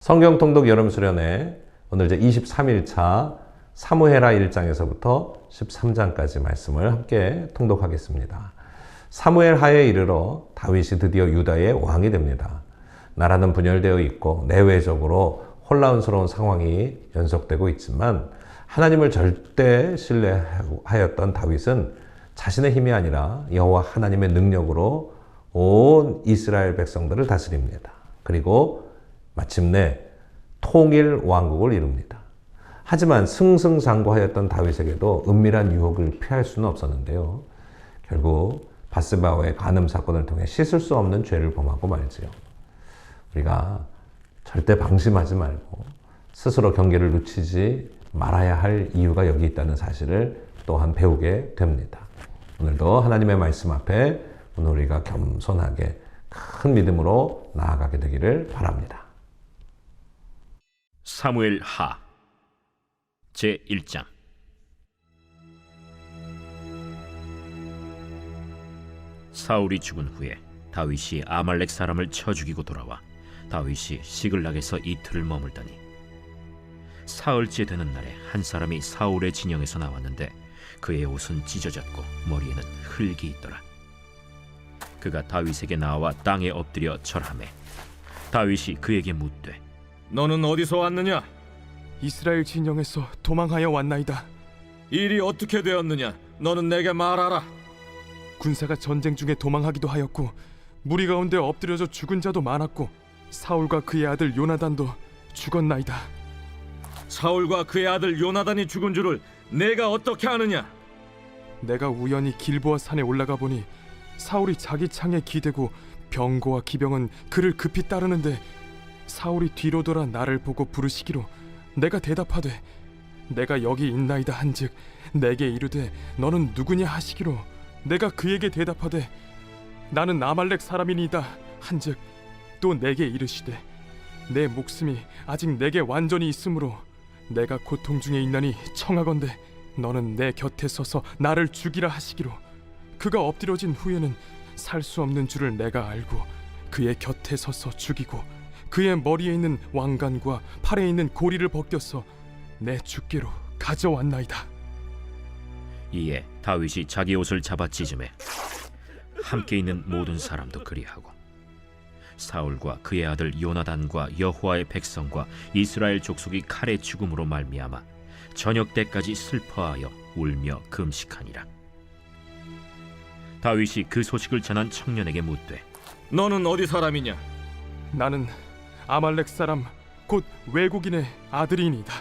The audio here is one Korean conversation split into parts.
성경 통독 여름 수련회 오늘 이제 23일차 사무엘하 1장에서부터 13장까지 말씀을 함께 통독하겠습니다. 사무엘하에 이르러 다윗이 드디어 유다의 왕이 됩니다. 나라는 분열되어 있고 내외적으로 혼란스러운 상황이 연속되고 있지만 하나님을 절대 신뢰하였던 다윗은 자신의 힘이 아니라 여호와 하나님의 능력으로 온 이스라엘 백성들을 다스립니다. 그리고 마침내 통일 왕국을 이룹니다. 하지만 승승장구하였던 다윗에게도 은밀한 유혹을 피할 수는 없었는데요. 결국 바스바와의 간음 사건을 통해 씻을 수 없는 죄를 범하고 말지요. 우리가 절대 방심하지 말고 스스로 경계를 늦추지 말아야 할 이유가 여기 있다는 사실을 또한 배우게 됩니다. 오늘도 하나님의 말씀 앞에 오늘 우리가 겸손하게 큰 믿음으로 나아가게 되기를 바랍니다. 사무엘하 제1장. 사울이 죽은 후에 다윗이 아말렉 사람을 쳐 죽이고 돌아와 다윗이 시글락에서 이틀을 머물더니 사흘째 되는 날에 한 사람이 사울의 진영에서 나왔는데 그의 옷은 찢어졌고 머리에는 흙이 있더라. 그가 다윗에게 나와 땅에 엎드려 절하매 다윗이 그에게 묻되 너는 어디서 왔느냐? 이스라엘 진영에서 도망하여 왔나이다. 일이 어떻게 되었느냐? 너는 내게 말하라. 군사가 전쟁 중에 도망하기도 하였고 무리 가운데 엎드려져 죽은 자도 많았고 사울과 그의 아들 요나단도 죽었나이다. 사울과 그의 아들 요나단이 죽은 줄을 내가 어떻게 아느냐? 내가 우연히 길보아 산에 올라가 보니 사울이 자기 창에 기대고 병거와 기병은 그를 급히 따르는데 사울이 뒤로 돌아 나를 보고 부르시기로 내가 대답하되 내가 여기 있나이다 한즉 내게 이르되 너는 누구냐 하시기로 내가 그에게 대답하되 나는 아말렉 사람이니이다 한즉 또 내게 이르시되 내 목숨이 아직 내게 완전히 있으므로 내가 고통 중에 있나니 청하건대 너는 내 곁에 서서 나를 죽이라 하시기로 그가 엎드려진 후에는 살 수 없는 줄을 내가 알고 그의 곁에 서서 죽이고 그의 머리에 있는 왕관과 팔에 있는 고리를 벗겨서 내 주께로 가져왔나이다. 이에 다윗이 자기 옷을 잡아 찢음에 함께 있는 모든 사람도 그리하고 사울과 그의 아들 요나단과 여호와의 백성과 이스라엘 족속이 칼의 죽음으로 말미암아 저녁 때까지 슬퍼하여 울며 금식하니라. 다윗이 그 소식을 전한 청년에게 묻되 너는 어디 사람이냐? 나는 아말렉 사람 곧 외국인의 아들이니이다.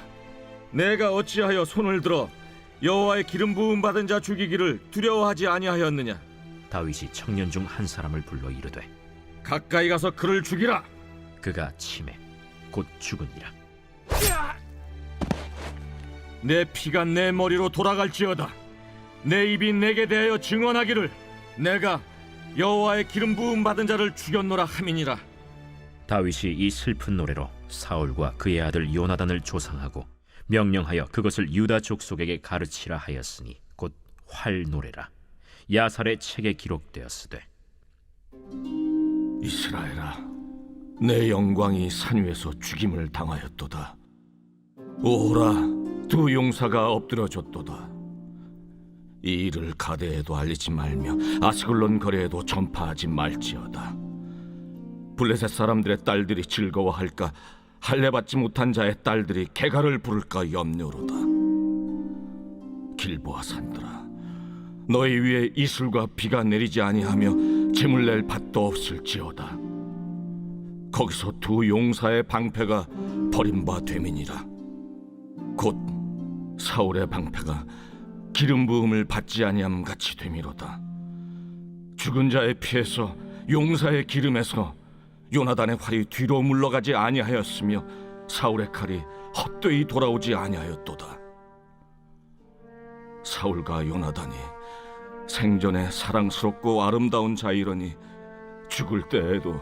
내가 어찌하여 손을 들어 여호와의 기름 부음 받은 자 죽이기를 두려워하지 아니하였느냐? 다윗이 청년 중 한 사람을 불러 이르되 가까이 가서 그를 죽이라. 그가 치매 곧 죽으니라. 내 피가 내 머리로 돌아갈지어다. 내 입이 내게 대하여 증언하기를 내가 여호와의 기름 부음 받은 자를 죽였노라 함이니라. 다윗이 이 슬픈 노래로 사울과 그의 아들 요나단을 조상하고 명령하여 그것을 유다 족속에게 가르치라 하였으니 곧 활 노래라. 야살의 책에 기록되었으되 이스라엘아, 내 영광이 산 위에서 죽임을 당하였도다. 오호라, 두 용사가 엎드려졌도다. 이 일을 가데에도 알리지 말며 아스글론 거리에도 전파하지 말지어다. 블레셋 사람들의 딸들이 즐거워할까, 할례받지 못한 자의 딸들이 개가를 부를까 염려로다. 길보아 산들아, 너희 위에 이슬과 비가 내리지 아니하며 재물 낼 밭도 없을지어다. 거기서 두 용사의 방패가 버림바 됨이니라. 곧 사울의 방패가 기름 부음을 받지 아니함 같이 됨이로다. 죽은 자의 피에서 용사의 기름에서 요나단의 활이 뒤로 물러가지 아니하였으며 사울의 칼이 헛되이 돌아오지 아니하였도다. 사울과 요나단이 생전에 사랑스럽고 아름다운 자이러니 죽을 때에도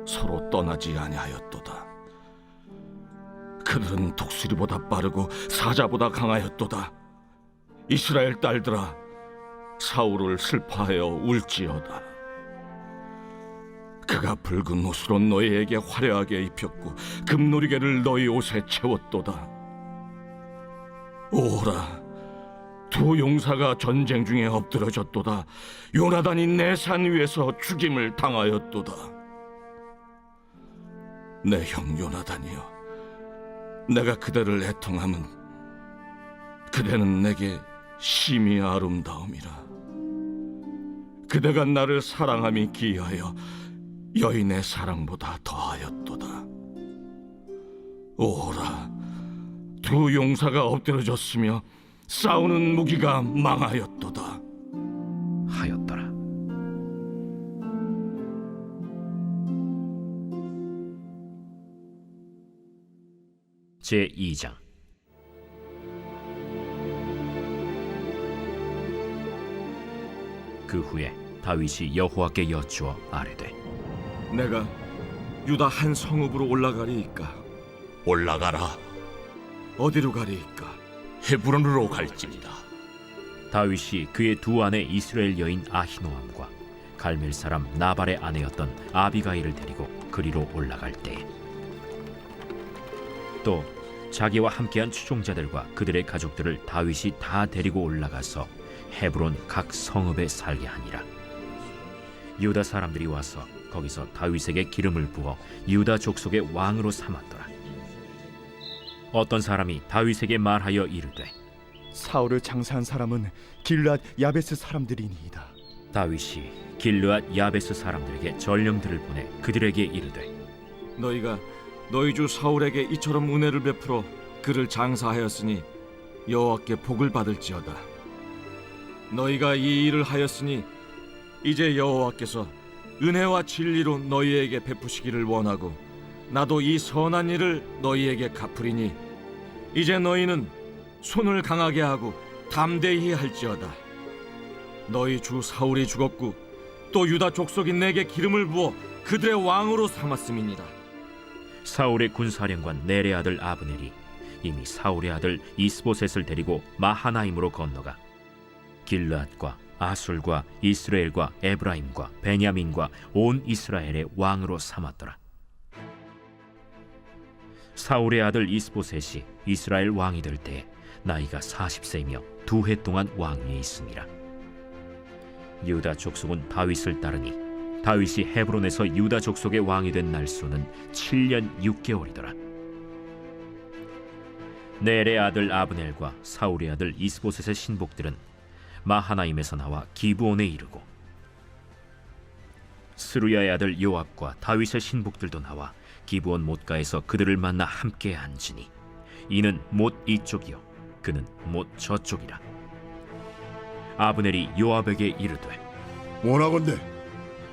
서로 떠나지 아니하였도다. 그들은 독수리보다 빠르고 사자보다 강하였도다. 이스라엘 딸들아, 사울을 슬퍼하여 울지어다. 그가 붉은 옷으로 너희에게 화려하게 입혔고 금노리개를 너희 옷에 채웠도다. 오라, 두 용사가 전쟁 중에 엎드러졌도다. 요나단이 내 산 위에서 죽임을 당하였도다. 내 형 요나단이여, 내가 그대를 애통함은 그대는 내게 심히 아름다움이라. 그대가 나를 사랑함이 기이하여 여인의 사랑보다 더하였도다. 오라, 두 용사가 엎드러졌으며 싸우는 무기가 망하였도다. 하였더라. 제2장. 그 후에 다윗이 여호와께 여쭈어 아뢰되, 내가 유다 한 성읍으로 올라가리이까? 올라가라. 어디로 가리이까? 헤브론으로 갈지니라. 다윗이 그의 두 아내 이스라엘 여인 아히노암과 갈멜 사람 나발의 아내였던 아비가일을 데리고 그리로 올라갈 때에 또 자기와 함께한 추종자들과 그들의 가족들을 다윗이 다 데리고 올라가서 헤브론 각 성읍에 살게 하니라. 유다 사람들이 와서 거기서 다윗에게 기름을 부어 유다 족속의 왕으로 삼았더라. 어떤 사람이 다윗에게 말하여 이르되, 사울을 장사한 사람은 길앗 야베스 사람들이니이다. 다윗이 길르앗 야베스 사람들에게 전령들을 보내 그들에게 이르되, 너희가 너희 주 사울에게 이처럼 은혜를 베풀어 그를 장사하였으니 여호와께 복을 받을지어다. 너희가 이 일을 하였으니 이제 여호와께서 은혜와 진리로 너희에게 베푸시기를 원하고 나도 이 선한 일을 너희에게 갚으리니 이제 너희는 손을 강하게 하고 담대히 할지어다. 너희 주 사울이 죽었고 또 유다 족속이 내게 기름을 부어 그들의 왕으로 삼았음이니라. 사울의 군사령관 넬의 아들 아브넬이 이미 사울의 아들 이스보셋을 데리고 마하나임으로 건너가 길르앗과 아술과 이스라엘과 에브라임과 베냐민과 온 이스라엘의 왕으로 삼았더라. 사울의 아들 이스보셋이 이스라엘 왕이 될 때 나이가 40세이며 2해 동안 왕위에 있으니라. 유다 족속은 다윗을 따르니 다윗이 헤브론에서 유다 족속의 왕이 된 날수는 7년 6개월이더라. 넬의 아들 아브넬과 사울의 아들 이스보셋의 신복들은 마하나임에서 나와 기브온에 이르고 스루야의 아들 요압과 다윗의 신복들도 나와 기브온 못가에서 그들을 만나 함께 앉으니 이는 못 이쪽이요 그는 못 저쪽이라. 아브넬이 요압에게 이르되, 원하건대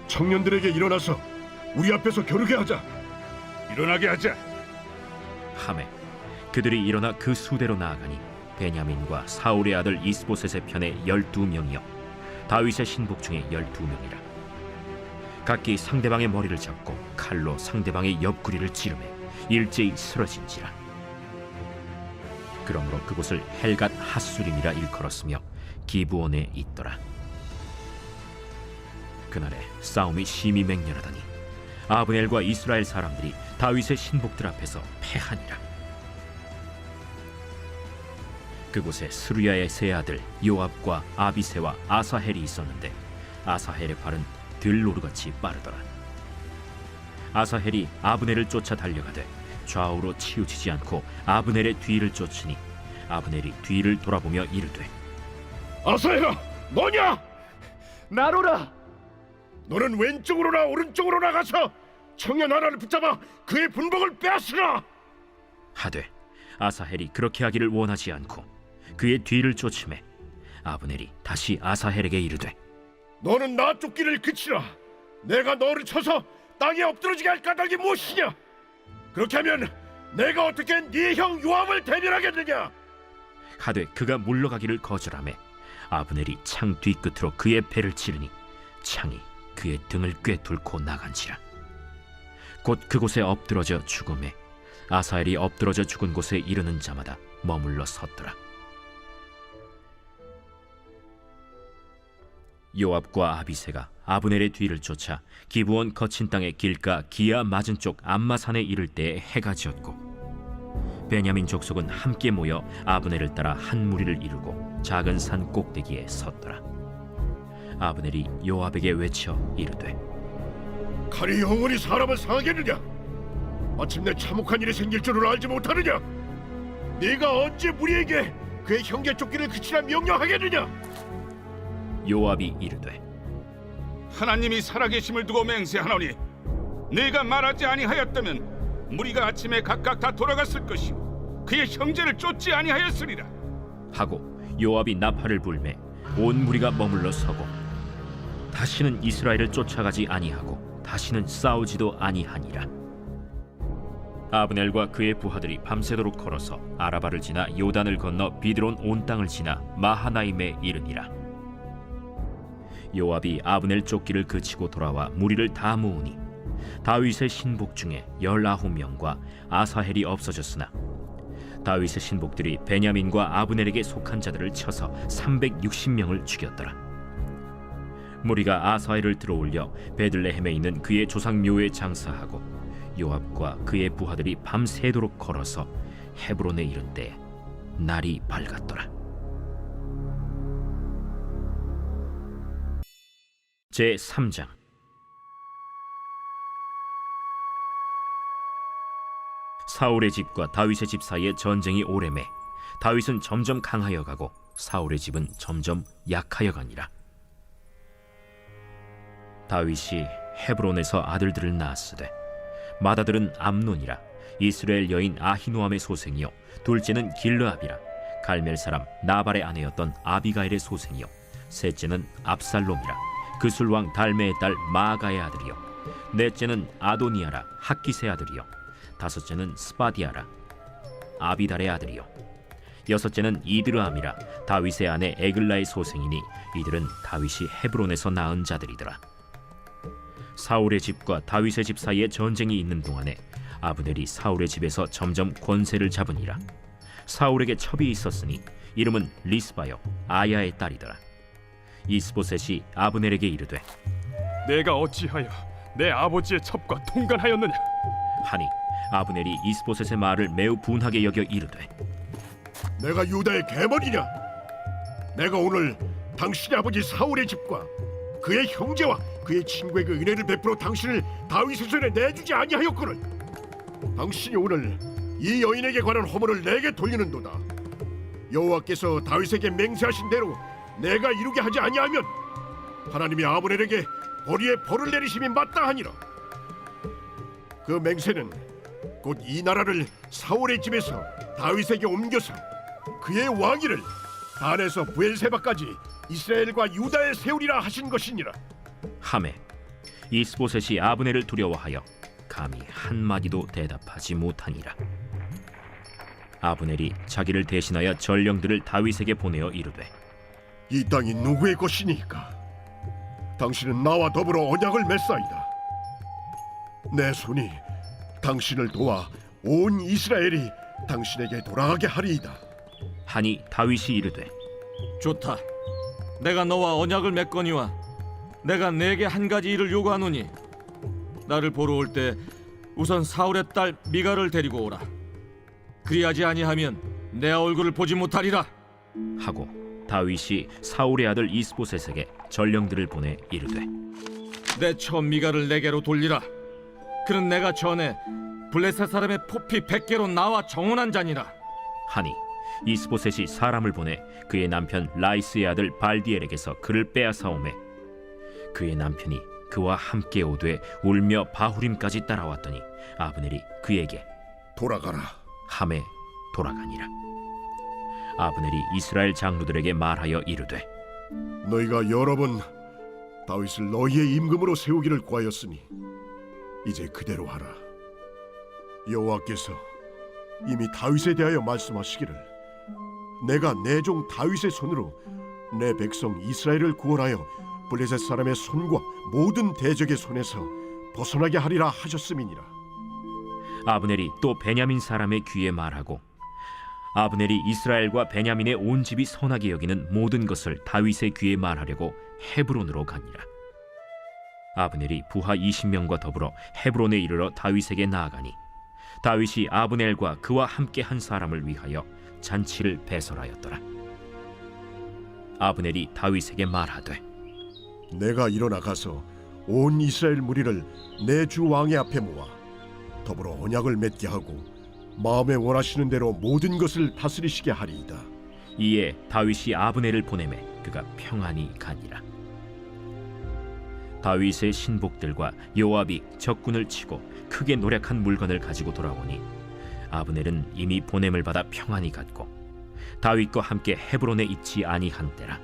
청년들에게 일어나서 우리 앞에서 겨루게 하자. 일어나게 하자. 하매 그들이 일어나 그 수대로 나아가니 베냐민과 사울의 아들 이스보셋의 편에 12명이요 다윗의 신복 중에 12명이라. 각기 상대방의 머리를 잡고 칼로 상대방의 옆구리를 찌르매 일제히 쓰러진지라. 그러므로 그곳을 헬갓 핫수림이라 일컬었으며 기브온에 있더라. 그날에 싸움이 심히 맹렬하더니 아브넬과 이스라엘 사람들이 다윗의 신복들 앞에서 패하니라. 그곳에 스루야의 세 아들 요압과 아비새와 아사헬이 있었는데 아사헬의 팔은 들노루같이 빠르더라. 아사헬이 아브넬을 쫓아 달려가되 좌우로 치우치지 않고 아브넬의 뒤를 쫓으니 아브넬이 뒤를 돌아보며 이르되, 아사헬아, 너냐? 나로라. 너는 왼쪽으로나 오른쪽으로 나가서 청년 하나를 붙잡아 그의 분복을 빼앗으라. 하되 아사헬이 그렇게 하기를 원하지 않고 그의 뒤를 쫓음에 아브넬이 다시 아사헬에게 이르되, 너는 나 쫓기를 그치라. 내가 너를 쳐서 땅에 엎드러지게 할 까닭이 무엇이냐? 그렇게 하면 내가 어떻게 네 형 요압을 대변하겠느냐? 하되 그가 물러가기를 거절하매 아브넬이 창 뒤끝으로 그의 배를 찌르니 창이 그의 등을 꿰뚫고 나간지라. 곧 그곳에 엎드러져 죽음에 아사헬이 엎드러져 죽은 곳에 이르는 자마다 머물러 섰더라. 요압과 아비새가 아브넬의 뒤를 쫓아 기브온 거친 땅의 길가 기아 맞은 쪽 암마산에 이를 때에 해가 지었고, 베냐민 족속은 함께 모여 아브넬을 따라 한 무리를 이루고 작은 산 꼭대기에 섰더라. 아브넬이 요압에게 외쳐 이르되, 칼이 영원히 사람을 상하겠느냐? 마침내 참혹한 일이 생길 줄을 알지 못하느냐? 네가 언제 무리에게 그의 형제 쫓기를 그치라 명령하겠느냐? 요압이 이르되, 하나님이 살아계심을 두고 맹세하노니 네가 말하지 아니하였다면 무리가 아침에 각각 다 돌아갔을 것이요 그의 형제를 쫓지 아니하였으리라. 하고 요압이 나팔을 불매 온 무리가 머물러 서고 다시는 이스라엘을 쫓아가지 아니하고 다시는 싸우지도 아니하니라. 아브넬과 그의 부하들이 밤새도록 걸어서 아라바를 지나 요단을 건너 비드론 온 땅을 지나 마하나임에 이르니라. 요압이 아브넬 쫓기를 그치고 돌아와 무리를 다 모으니 다윗의 신복 중에 19명과 아사헬이 없어졌으나 다윗의 신복들이 베냐민과 아브넬에게 속한 자들을 쳐서 360명을 죽였더라. 무리가 아사헬을 들어올려 베들레헴에 있는 그의 조상 묘에 장사하고 요압과 그의 부하들이 밤새도록 걸어서 헤브론에 이른 때에 날이 밝았더라. 제 3장. 사울의 집과 다윗의 집 사이에 전쟁이 오래매 다윗은 점점 강하여 가고 사울의 집은 점점 약하여 가니라. 다윗이 헤브론에서 아들들을 낳았으되 맏아들은 암논이라 이스라엘 여인 아히노암의 소생이요 둘째는 길르압이라 갈멜 사람 나발의 아내였던 아비가일의 소생이요 셋째는 압살롬이라 그술 왕 달메의 딸 마아가의 아들이요 넷째는 아도니아라 학기스의 아들이요 다섯째는 스바디아라 아비달의 아들이요 여섯째는 이드르암이라 다윗의 아내 에글라의 소생이니 이들은 다윗이 헤브론에서 낳은 자들이더라. 사울의 집과 다윗의 집 사이에 전쟁이 있는 동안에 아브넬이 사울의 집에서 점점 권세를 잡으니라. 사울에게 첩이 있었으니 이름은 리스바요 아야의 딸이더라. 이스보셋이 아브넬에게 이르되, 내가 어찌하여 내 아버지의 첩과 통간하였느냐? 하니 아브넬이 이스보셋의 말을 매우 분하게 여겨 이르되, 내가 유다의 계머리냐? 내가 오늘 당신의 아버지 사울의 집과 그의 형제와 그의 친구에게 은혜를 베풀어 당신을 다윗의 손에 내주지 아니하였거늘. 당신이 오늘 이 여인에게 관한 허물을 내게 돌리는도다. 여호와께서 다윗에게 맹세하신 대로 내가 이루게 하지 아니하면 하나님이 아브넬에게 벌이에 벌을 내리심이 마땅하니라. 그 맹세는 곧 이 나라를 사울의 집에서 다윗에게 옮겨서 그의 왕위를 단에서 부엘세바까지 이스라엘과 유다에 세우리라 하신 것이니라. 하매 이스보셋이 아브넬을 두려워하여 감히 한마디도 대답하지 못하니라. 아브넬이 자기를 대신하여 전령들을 다윗에게 보내어 이르되, 이 땅이 누구의 것이니까? 당신은 나와 더불어 언약을 맺사이다. 내 손이 당신을 도와 온 이스라엘이 당신에게 돌아가게 하리이다. 하니 다윗이 이르되, 좋다. 내가 너와 언약을 맺거니와 내가 내게 한 가지 일을 요구하노니 나를 보러 올 때 우선 사울의 딸 미갈을 데리고 오라. 그리하지 아니하면 내 얼굴을 보지 못하리라. 하고 다윗이 사울의 아들 이스보셋에게 전령들을 보내 이르되, 내 처 미갈을 내게로 돌리라. 그는 내가 전에 블레셋 사람의 포피 100개로 나와 정언한 자니라. 하니 이스보셋이 사람을 보내 그의 남편 라이스의 아들 발디엘에게서 그를 빼앗아오매 그의 남편이 그와 함께 오되 울며 바후림까지 따라왔더니 아브넬이 그에게 돌아가라. 함에 돌아가니라. 아브넬이 이스라엘 장로들에게 말하여 이르되, 너희가 여러 번 다윗을 너희의 임금으로 세우기를 구하였으니 이제 그대로 하라. 여호와께서 이미 다윗에 대하여 말씀하시기를 내가 내 종 다윗의 손으로 내 백성 이스라엘을 구원하여 블레셋 사람의 손과 모든 대적의 손에서 벗어나게 하리라 하셨음이니라. 아브넬이 또 베냐민 사람의 귀에 말하고 아브넬이 이스라엘과 베냐민의 온 집이 선하게 여기는 모든 것을 다윗의 귀에 말하려고 헤브론으로 가니라. 아브넬이 부하 20명과 더불어 헤브론에 이르러 다윗에게 나아가니 다윗이 아브넬과 그와 함께 한 사람을 위하여 잔치를 배설하였더라. 아브넬이 다윗에게 말하되 내가 일어나 가서 온 이스라엘 무리를 내 주 왕의 앞에 모아 더불어 언약을 맺게 하고 마음에 원하시는 대로 모든 것을 다스리시게 하리이다. 이에 다윗이 아브넬을 보내매 그가 평안히 가니라. 다윗의 신복들과 요압이 적군을 치고 크게 노력한 물건을 가지고 돌아오니 아브넬은 이미 보냄을 받아 평안히 갔고 다윗과 함께 헤브론에 있지 아니한 때라.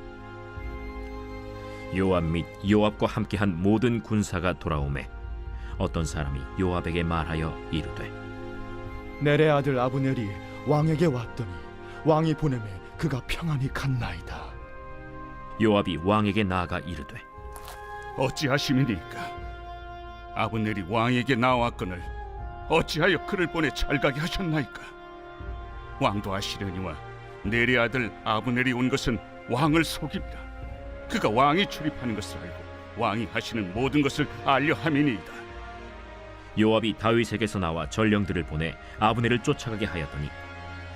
요압 및 요압과 함께한 모든 군사가 돌아오매 어떤 사람이 요압에게 말하여 이르되 넬의 아들 아브넬이 왕에게 왔더니 왕이 보내매 그가 평안히 갔나이다. 요압이 왕에게 나아가 이르되 어찌하심이니까? 아브넬이 왕에게 나왔거늘 어찌하여 그를 보내 찰가게 하셨나이까? 왕도 아시려니와 넬의 아들 아브넬이 온 것은 왕을 속입니다. 그가 왕이 출입하는 것을 알고 왕이 하시는 모든 것을 알려 함이니이다. 요압이 다윗에게서 나와 전령들을 보내 아브넬을 쫓아가게 하였더니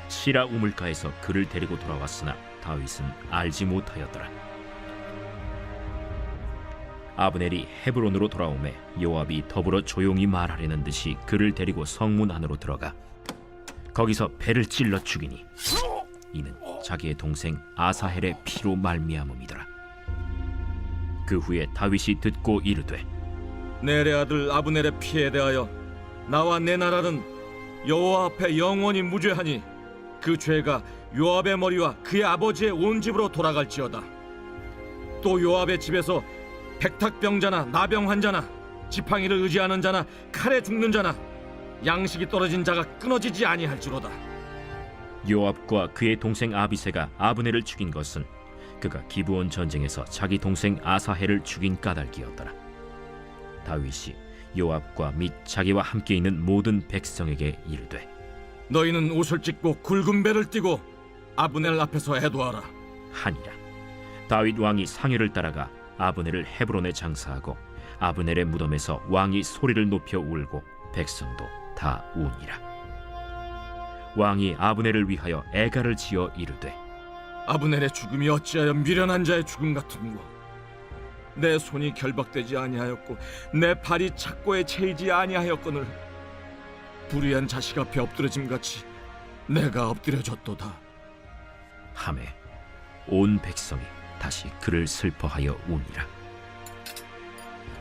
시라 우물가에서 그를 데리고 돌아왔으나 다윗은 알지 못하였더라. 아브넬이 헤브론으로 돌아오매 요압이 더불어 조용히 말하려는 듯이 그를 데리고 성문 안으로 들어가 거기서 배를 찔러 죽이니 이는 자기의 동생 아사헬의 피로 말미암음이더라. 그 후에 다윗이 듣고 이르되 넬의 아들 아브넬의 피에 대하여 나와 내 나라는 여호와 앞에 영원히 무죄하니 그 죄가 요압의 머리와 그의 아버지의 온 집으로 돌아갈지어다. 또 요압의 집에서 백탁병자나 나병 환자나 지팡이를 의지하는 자나 칼에 죽는 자나 양식이 떨어진 자가 끊어지지 아니할지로다. 요압과 그의 동생 아비새가 아브넬을 죽인 것은 그가 기브온 전쟁에서 자기 동생 아사헬을 죽인 까닭이었더라. 다윗이 요압과 및 자기와 함께 있는 모든 백성에게 이르되 너희는 옷을 찢고 굵은 배를 띠고 아브넬 앞에서 애도하라 하니라. 다윗 왕이 상회를 따라가 아브넬을 헤브론에 장사하고 아브넬의 무덤에서 왕이 소리를 높여 울고 백성도 다 우니라. 왕이 아브넬을 위하여 애가를 지어 이르되 아브넬의 죽음이 어찌하여 미련한 자의 죽음 같은고. 내 손이 결박되지 아니하였고 내 발이 착고에 채이지 아니하였거늘 불의한 자식 앞에 엎드러짐같이 내가 엎드려졌도다. 하매 온 백성이 다시 그를 슬퍼하여 우니라.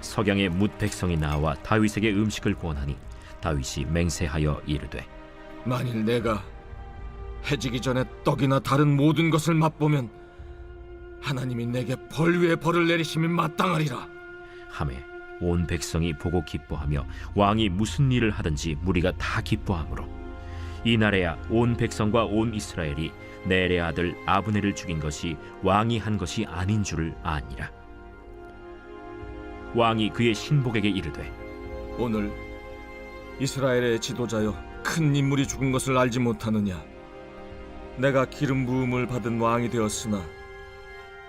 석양에 뭇 백성이 나와 다윗에게 음식을 구원하니 다윗이 맹세하여 이르되 만일 내가 해지기 전에 떡이나 다른 모든 것을 맛보면 하나님이 내게 벌 위에 벌을 내리심이 마땅하리라. 하매 온 백성이 보고 기뻐하며 왕이 무슨 일을 하든지 무리가 다 기뻐하므로 이날에야 온 백성과 온 이스라엘이 넬의 아들 아브넬을 죽인 것이 왕이 한 것이 아닌 줄을 아니라. 왕이 그의 신복에게 이르되 오늘 이스라엘의 지도자여 큰 인물이 죽은 것을 알지 못하느냐. 내가 기름 부음을 받은 왕이 되었으나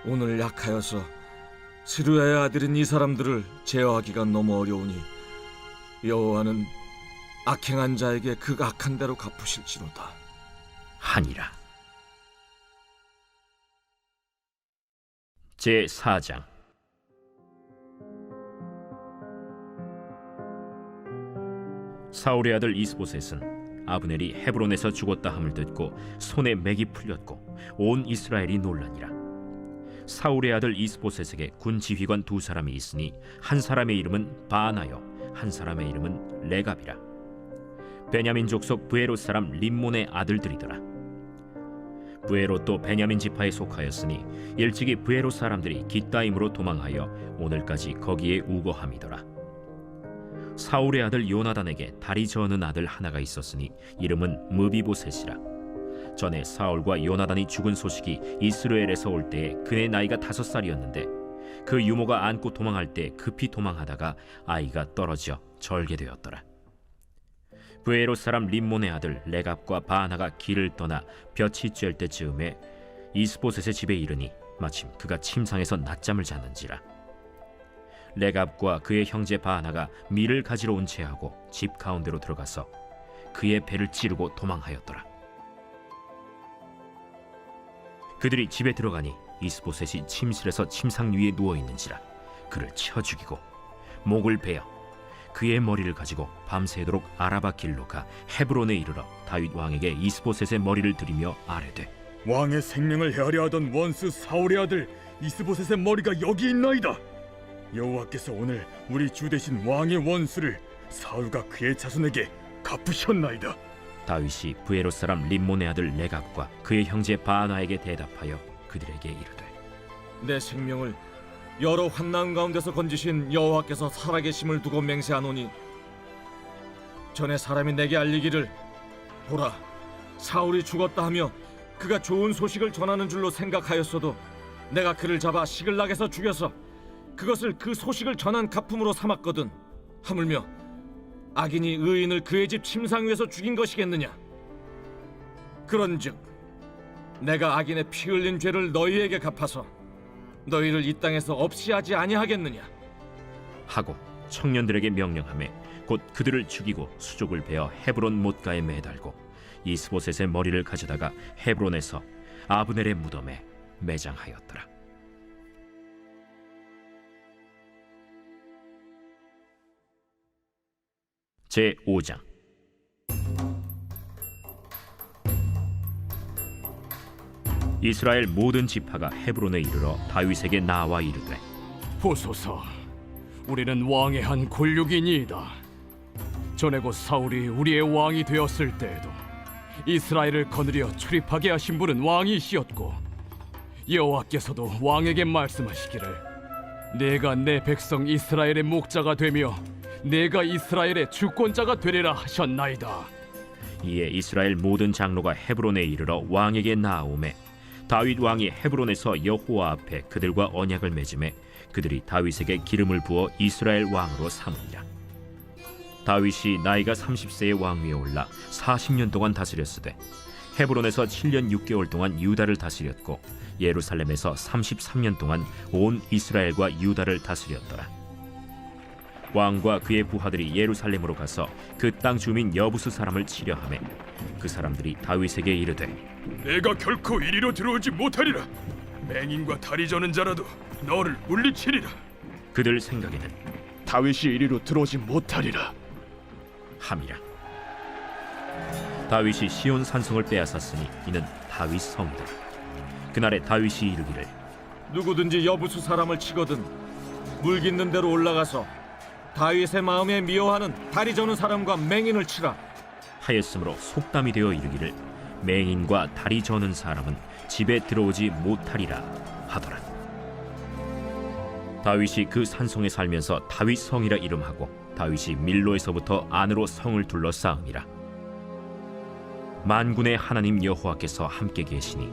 오늘 약하여서 스루야의 아들인 이 사람들을 제어하기가 너무 어려우니 여호와는 악행한 자에게 그 악한 대로 갚으실지로다 하니라. 제4장. 사울의 아들 이스보셋은 아브넬이 헤브론에서 죽었다 함을 듣고 손에 맥이 풀렸고 온 이스라엘이 놀라니라. 사울의 아들 이스보셋에게 군 지휘관 두 사람이 있으니 한 사람의 이름은 바나요 한 사람의 이름은 레갑이라. 베냐민 족속 브에롯 사람 림몬의 아들들이더라. 브에롯도 베냐민 지파에 속하였으니 일찍이 브에롯 사람들이 깃다임으로 도망하여 오늘까지 거기에 우거함이더라. 사울의 아들 요나단에게 다리 저는 아들 하나가 있었으니 이름은 무비보셋이라. 전에 사울과 요나단이 죽은 소식이 이스라엘에서 올 때에 그의 나이가 5살이었는데 그 유모가 안고 도망할 때 급히 도망하다가 아이가 떨어져 절게 되었더라. 브에롯 사람 림몬의 아들 레갑과 바나가 길을 떠나 볕이 쬐을 때쯤에 이스보셋의 집에 이르니 마침 그가 침상에서 낮잠을 자는지라. 레갑과 그의 형제 바하나가 밀을 가지러 온 채하고 집 가운데로 들어가서 그의 배를 찌르고 도망하였더라. 그들이 집에 들어가니 이스보셋이 침실에서 침상 위에 누워 있는지라 그를 쳐 죽이고 목을 베어 그의 머리를 가지고 밤새도록 아라바 길로 가 헤브론에 이르러 다윗 왕에게 이스보셋의 머리를 들이며 아뢰되 왕의 생명을 헤아려 하던 원수 사울의 아들 이스보셋의 머리가 여기 있나이다. 여호와께서 오늘 우리 주 대신 왕의 원수를 사울과 그의 자손에게 갚으셨나이다. 다윗이 브에롯 사람 림몬의 아들 레갑과 그의 형제 바하나에게 대답하여 그들에게 이르되 내 생명을 여러 환난 가운데서 건지신 여호와께서 살아계심을 두고 맹세하노니 전에 사람이 내게 알리기를 보라 사울이 죽었다 하며 그가 좋은 소식을 전하는 줄로 생각하였어도 내가 그를 잡아 시글락에서 죽여서 그것을 그 소식을 전한 가품으로 삼았거든. 하물며 악인이 의인을 그의 집 침상 위에서 죽인 것이겠느냐. 그런즉 내가 악인의 피 흘린 죄를 너희에게 갚아서 너희를 이 땅에서 없이 하지 아니하겠느냐 하고 청년들에게 명령하매 곧 그들을 죽이고 수족을 베어 헤브론 못가에 매달고 이스보셋의 머리를 가져다가 헤브론에서 아브넬의 무덤에 매장하였더라. 제 5장. 이스라엘 모든 지파가 헤브론에 이르러 다윗에게 나와 이르되 보소서, 우리는 왕의 한 골육이니이다. 전에 곧 사울이 우리의 왕이 되었을 때에도 이스라엘을 거느려 출입하게 하신 분은 왕이시었고 여호와께서도 왕에게 말씀하시기를 내가 내 백성 이스라엘의 목자가 되며 내가 이스라엘의 주권자가 되리라 하셨나이다. 이에 이스라엘 모든 장로가 헤브론에 이르러 왕에게 나아오매 다윗 왕이 헤브론에서 여호와 앞에 그들과 언약을 맺음에 그들이 다윗에게 기름을 부어 이스라엘 왕으로 삼으니라. 다윗이 나이가 30세의 왕 위에 올라 40년 동안 다스렸으되 헤브론에서 7년 6개월 동안 유다를 다스렸고 예루살렘에서 33년 동안 온 이스라엘과 유다를 다스렸더라. 왕과 그의 부하들이 예루살렘으로 가서 그 땅 주민 여부수 사람을 치려 하매 그 사람들이 다윗에게 이르되 내가 결코 이리로 들어오지 못하리라. 맹인과 다리 저는 자라도 너를 물리치리라. 그들 생각에는 다윗이 이리로 들어오지 못하리라. 함이라. 다윗이 시온 산성을 빼앗았으니 이는 다윗 성이다. 그날에 다윗이 이르기를 누구든지 여부수 사람을 치거든 물 깃는 대로 올라가서 다윗의 마음에 미워하는 다리 저는 사람과 맹인을 치라 하였으므로 속담이 되어 이르기를 맹인과 다리 저는 사람은 집에 들어오지 못하리라 하더라. 다윗이 그 산성에 살면서 다윗 성이라 이름하고 다윗이 밀로에서부터 안으로 성을 둘러싸음이라. 만군의 하나님 여호와께서 함께 계시니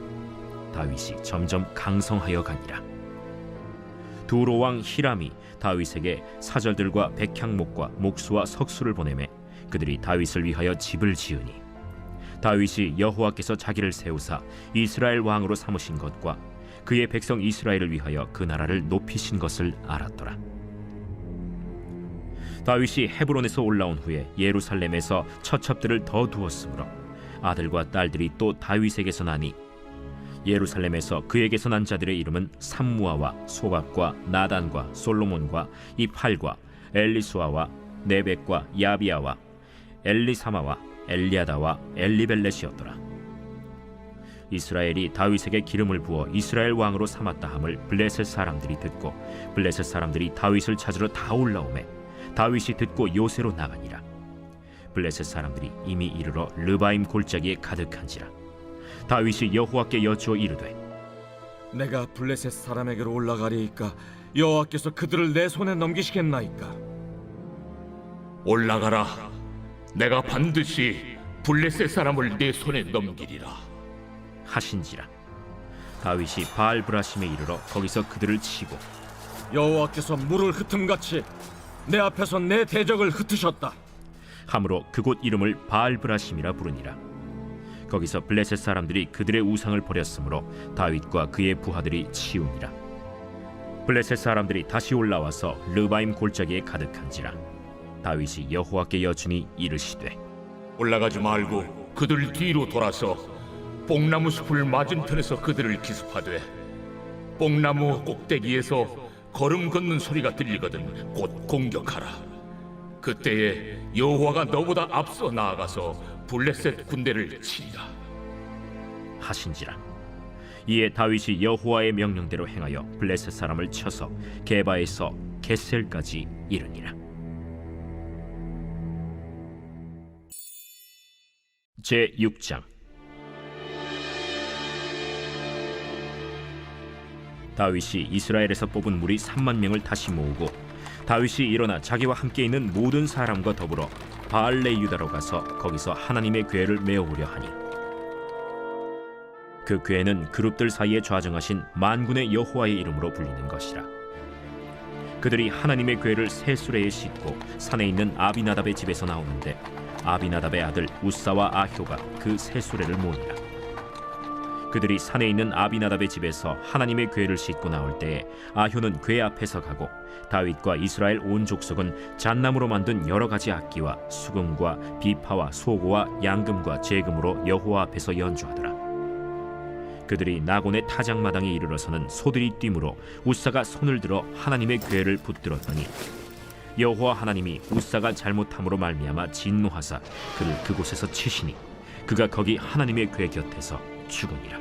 다윗이 점점 강성하여 가니라. 두로 왕 히람이 다윗에게 사절들과 백향목과 목수와 석수를 보내매 그들이 다윗을 위하여 집을 지으니 다윗이 여호와께서 자기를 세우사 이스라엘 왕으로 삼으신 것과 그의 백성 이스라엘을 위하여 그 나라를 높이신 것을 알았더라. 다윗이 헤브론에서 올라온 후에 예루살렘에서 처첩들을 더 두었으므로 아들과 딸들이 또 다윗에게서 나니 예루살렘에서 그에게서 난 자들의 이름은 삼무아와 소박과 나단과 솔로몬과 이팔과 엘리수아와 네벡과 야비아와 엘리사마와 엘리아다와 엘리벨렛이었더라. 이스라엘이 다윗에게 기름을 부어 이스라엘 왕으로 삼았다 함을 블레셋 사람들이 듣고 블레셋 사람들이 다윗을 찾으러 다 올라오매 다윗이 듣고 요새로 나가니라. 블레셋 사람들이 이미 이르러 르바임 골짜기에 가득한지라. 다윗이 여호와께 여쭈어 이르되 내가 블레셋 사람에게로 올라가리이까 여호와께서 그들을 내 손에 넘기시겠나이까 올라가라. 내가 반드시 블레셋 사람을 내 손에 넘기리라 하신지라. 다윗이 바알브라심에 이르러 거기서 그들을 치고 여호와께서 물을 흩음같이 내 앞에서 내 대적을 흩으셨다 함으로 그곳 이름을 바알브라심이라 부르니라. 거기서 블레셋 사람들이 그들의 우상을 버렸으므로 다윗과 그의 부하들이 치우니라. 블레셋 사람들이 다시 올라와서 르바임 골짜기에 가득한지라. 다윗이 여호와께 여쭈니 이르시되 올라가지 말고 그들 뒤로 돌아서 뽕나무 숲을 맞은편에서 그들을 기습하되 뽕나무 꼭대기에서 걸음 걷는 소리가 들리거든 곧 공격하라. 그때에 여호와가 너보다 앞서 나아가서 블레셋 군대를 치리라 하신지라. 이에 다윗이 여호와의 명령대로 행하여 블레셋 사람을 쳐서 게바에서 겟셀까지 이르니라. 제 6장. 다윗이 이스라엘에서 뽑은 무리 3만 명을 다시 모으고 다윗이 일어나 자기와 함께 있는 모든 사람과 더불어 바알레 유다로 가서 거기서 하나님의 궤를 메어오려 하니 그 궤는 그룹들 사이에 좌정하신 만군의 여호와의 이름으로 불리는 것이라. 그들이 하나님의 궤를 새 수레에 싣고 산에 있는 아비나답의 집에서 나오는데 아비나답의 아들 우사와 아효가 그 새 수레를 모으니라. 그들이 산에 있는 아비나답의 집에서 하나님의 궤를 싣고 나올 때에 아효는 궤 앞에서 가고 다윗과 이스라엘 온 족속은 잣나무로 만든 여러 가지 악기와 수금과 비파와 소고와 양금과 제금으로 여호와 앞에서 연주하더라. 그들이 나곤의 타작마당에 이르러서는 소들이 뛰므로 우사가 손을 들어 하나님의 궤를 붙들었더니 여호와 하나님이 우사가 잘못함으로 말미암아 진노하사 그를 그곳에서 치시니 그가 거기 하나님의 궤 곁에서 죽으니라.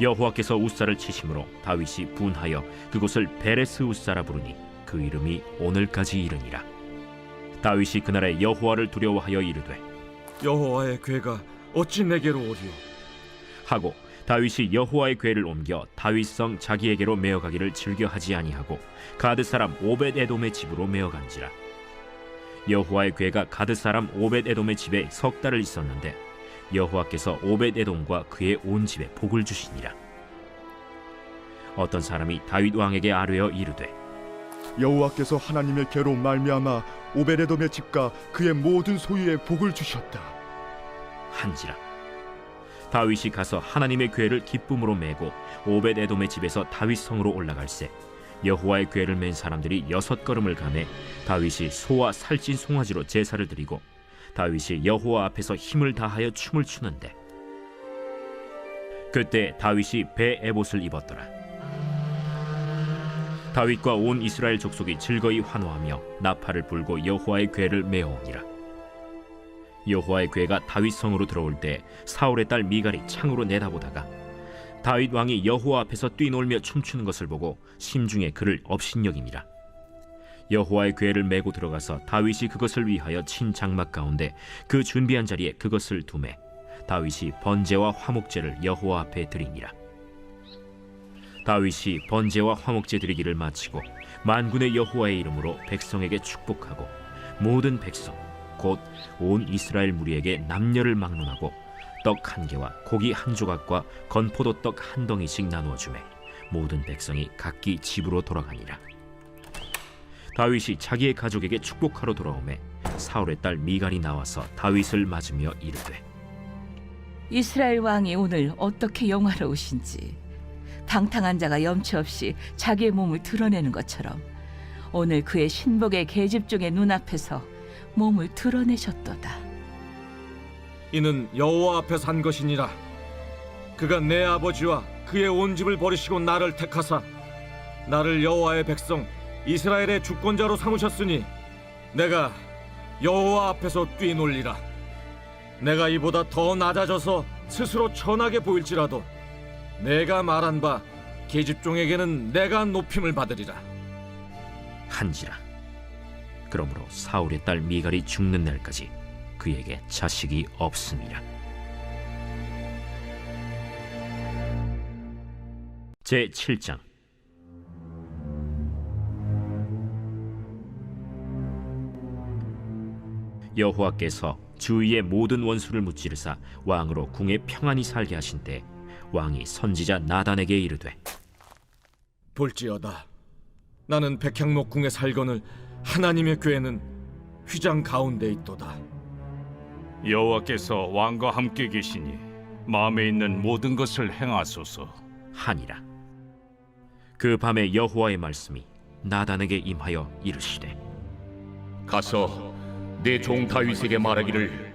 여호와께서 우사를 치심으로 다윗이 분하여 그곳을 베레스 우사라 부르니 그 이름이 오늘까지 이르니라. 다윗이 그날에 여호와를 두려워하여 이르되 여호와의 궤가 어찌 내게로 오리요? 하고 다윗이 여호와의 궤를 옮겨 다윗성 자기에게로 메어가기를 즐겨하지 아니하고 가드 사람 오벳 에돔의 집으로 메어간지라. 여호와의 궤가 가드 사람 오벳 에돔의 집에 석 달을 있었는데 여호와께서 오벳 에돔과 그의 온 집에 복을 주시니라. 어떤 사람이 다윗 왕에게 아뢰어 이르되 여호와께서 하나님의 궤로 말미암아 오베데돔의 집과 그의 모든 소유에 복을 주셨다 한지라. 다윗이 가서 하나님의 궤를 기쁨으로 메고 오벳 에돔의 집에서 다윗 성으로 올라갈새 여호와의 궤를 맨 사람들이 6걸음을 가매 다윗이 소와 살찐 송아지로 제사를 드리고 다윗이 여호와 앞에서 힘을 다하여 춤을 추는데 그때 다윗이 배 에봇을 입었더라. 다윗과 온 이스라엘 족속이 즐거이 환호하며 나팔을 불고 여호와의 궤를 메어오니라. 여호와의 궤가 다윗 성으로 들어올 때 사울의 딸 미갈이 창으로 내다보다가 다윗 왕이 여호와 앞에서 뛰놀며 춤추는 것을 보고 심중에 그를 업신여기니라. 여호와의 궤를 메고 들어가서 다윗이 그것을 위하여 친 장막 가운데 그 준비한 자리에 그것을 두매 다윗이 번제와 화목제를 여호와 앞에 드리니라. 다윗이 번제와 화목제 드리기를 마치고 만군의 여호와의 이름으로 백성에게 축복하고 모든 백성 곧 온 이스라엘 무리에게 남녀를 막론하고 떡 1개와 고기 1조각과 건포도 떡 1덩이씩 나누어 주매 모든 백성이 각기 집으로 돌아가니라. 다윗이 자기의 가족에게 축복하러 돌아오매 사울의 딸 미갈이 나와서 다윗을 맞으며 이르되 이스라엘 왕이 오늘 어떻게 영화로우신지 방탕한 자가 염치 없이 자기의 몸을 드러내는 것처럼 오늘 그의 신복의 계집종의 눈앞에서 몸을 드러내셨도다. 이는 여호와 앞에 산 것이니라. 그가 내 아버지와 그의 온 집을 버리시고 나를 택하사 나를 여호와의 백성 이스라엘의 주권자로 삼으셨으니 내가 여호와 앞에서 뛰놀리라. 내가 이보다 더 낮아져서 스스로 천하게 보일지라도 내가 말한 바 계집종에게는 내가 높임을 받으리라 한지라. 그러므로 사울의 딸 미갈이 죽는 날까지 그에게 자식이 없음이라. 제 7장. 여호와께서 주위의 모든 원수를 무찌르사 왕으로 궁에 평안히 살게 하신 때 왕이 선지자 나단에게 이르되 볼지어다 나는 백향목 궁에 살거늘 하나님의 궤는 휘장 가운데 있도다. 여호와께서 왕과 함께 계시니 마음에 있는 모든 것을 행하소서 하니라. 그 밤에 여호와의 말씀이 나단에게 임하여 이르시되 가서 내 종 다윗에게 말하기를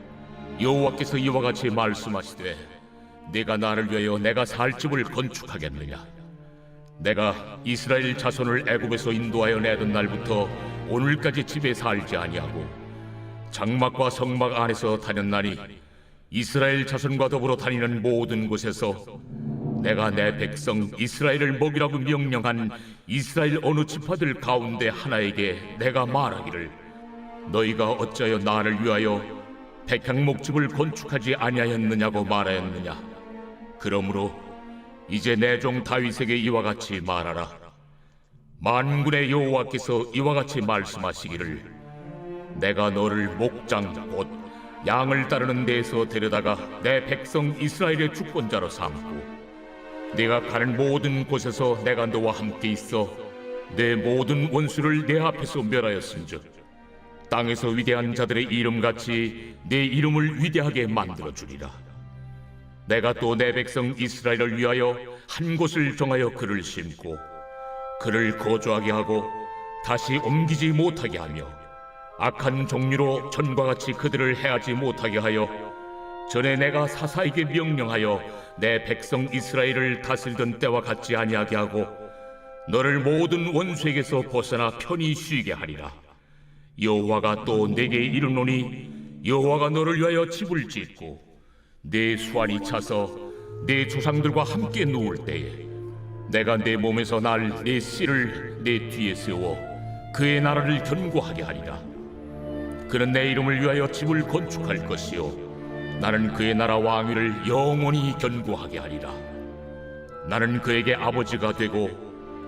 여호와께서 이와 같이 말씀하시되 내가 나를 위하여 내가 살 집을 건축하겠느냐. 내가 이스라엘 자손을 애굽에서 인도하여 내던 날부터 오늘까지 집에 살지 아니하고 장막과 성막 안에서 다녔나니 이스라엘 자손과 더불어 다니는 모든 곳에서 내가 내 백성 이스라엘을 먹이라고 명령한 이스라엘 어느 지파들 가운데 하나에게 내가 말하기를 너희가 어찌하여 나를 위하여 백향목집을 건축하지 아니하였느냐고 말하였느냐. 그러므로 이제 내 종 다윗에게 이와 같이 말하라. 만군의 여호와께서 이와 같이 말씀하시기를 내가 너를 목장 곧 양을 따르는 데에서 데려다가 내 백성 이스라엘의 주권자로 삼고 내가 가는 모든 곳에서 내가 너와 함께 있어 내 모든 원수를 내 앞에서 멸하였은즉 땅에서 위대한 자들의 이름같이 내 이름을 위대하게 만들어주리라. 내가 또 내 백성 이스라엘을 위하여 한 곳을 정하여 그를 심고 그를 거주하게 하고 다시 옮기지 못하게 하며 악한 종류로 전과 같이 그들을 해하지 못하게 하여 전에 내가 사사에게 명령하여 내 백성 이스라엘을 다스리던 때와 같지 아니하게 하고 너를 모든 원수에게서 벗어나 편히 쉬게 하리라. 여호와가 또 내게 이르노니 여호와가 너를 위하여 집을 짓고 내 수완이 차서 내 조상들과 함께 누울 때에 내가 내 몸에서 날 내 씨를 내 뒤에 세워 그의 나라를 견고하게 하리라. 그는 내 이름을 위하여 집을 건축할 것이요 나는 그의 나라 왕위를 영원히 견고하게 하리라. 나는 그에게 아버지가 되고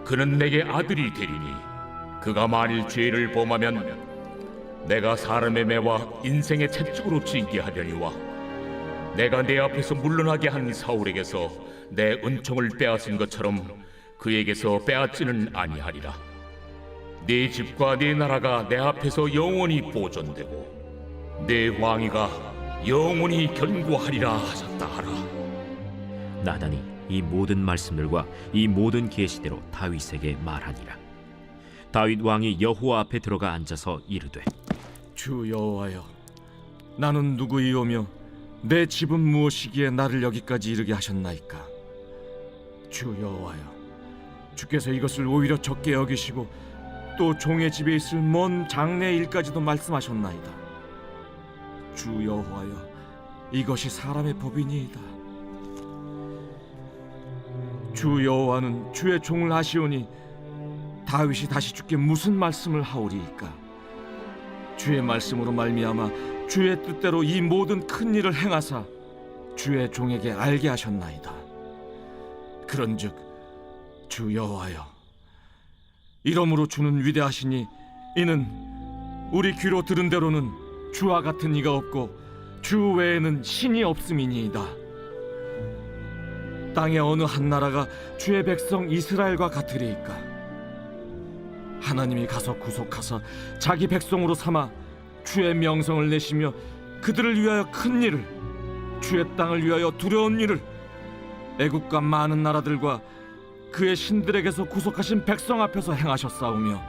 그는 내게 아들이 되리니 그가 만일 죄를 범하면 내가 사람의 매와 인생의 채찍으로 징계하려니와 내가 내 앞에서 물러나게 한 사울에게서 내 은총을 빼앗은 것처럼 그에게서 빼앗지는 아니하리라. 내 집과 내 나라가 내 앞에서 영원히 보존되고 내 왕위가 영원히 견고하리라 하셨다 하라. 나단이 이 모든 말씀들과 이 모든 계시대로 다윗에게 말하니라. 다윗 왕이 여호와 앞에 들어가 앉아서 이르되 주 여호와여, 나는 누구이오며 내 집은 무엇이기에 나를 여기까지 이르게 하셨나이까? 주 여호와여, 주께서 이것을 오히려 적게 여기시고 또 종의 집에 있을 먼 장래 일까지도 말씀하셨나이다. 주 여호와여, 이것이 사람의 법이니이다. 주 여호와는 주의 종을 하시오니 다윗이 다시 주께 무슨 말씀을 하오리이까? 주의 말씀으로 말미암아 주의 뜻대로 이 모든 큰 일을 행하사 주의 종에게 알게 하셨나이다. 그런즉 주 여호와여, 이러므로 주는 위대하시니 이는 우리 귀로 들은 대로는 주와 같은 이가 없고 주 외에는 신이 없음이니이다. 땅의 어느 한 나라가 주의 백성 이스라엘과 같으리이까? 하나님이 가서 구속하사 자기 백성으로 삼아 주의 명성을 내시며 그들을 위하여 큰 일을, 주의 땅을 위하여 두려운 일을 애국과 많은 나라들과 그의 신들에게서 구속하신 백성 앞에서 행하셨사오며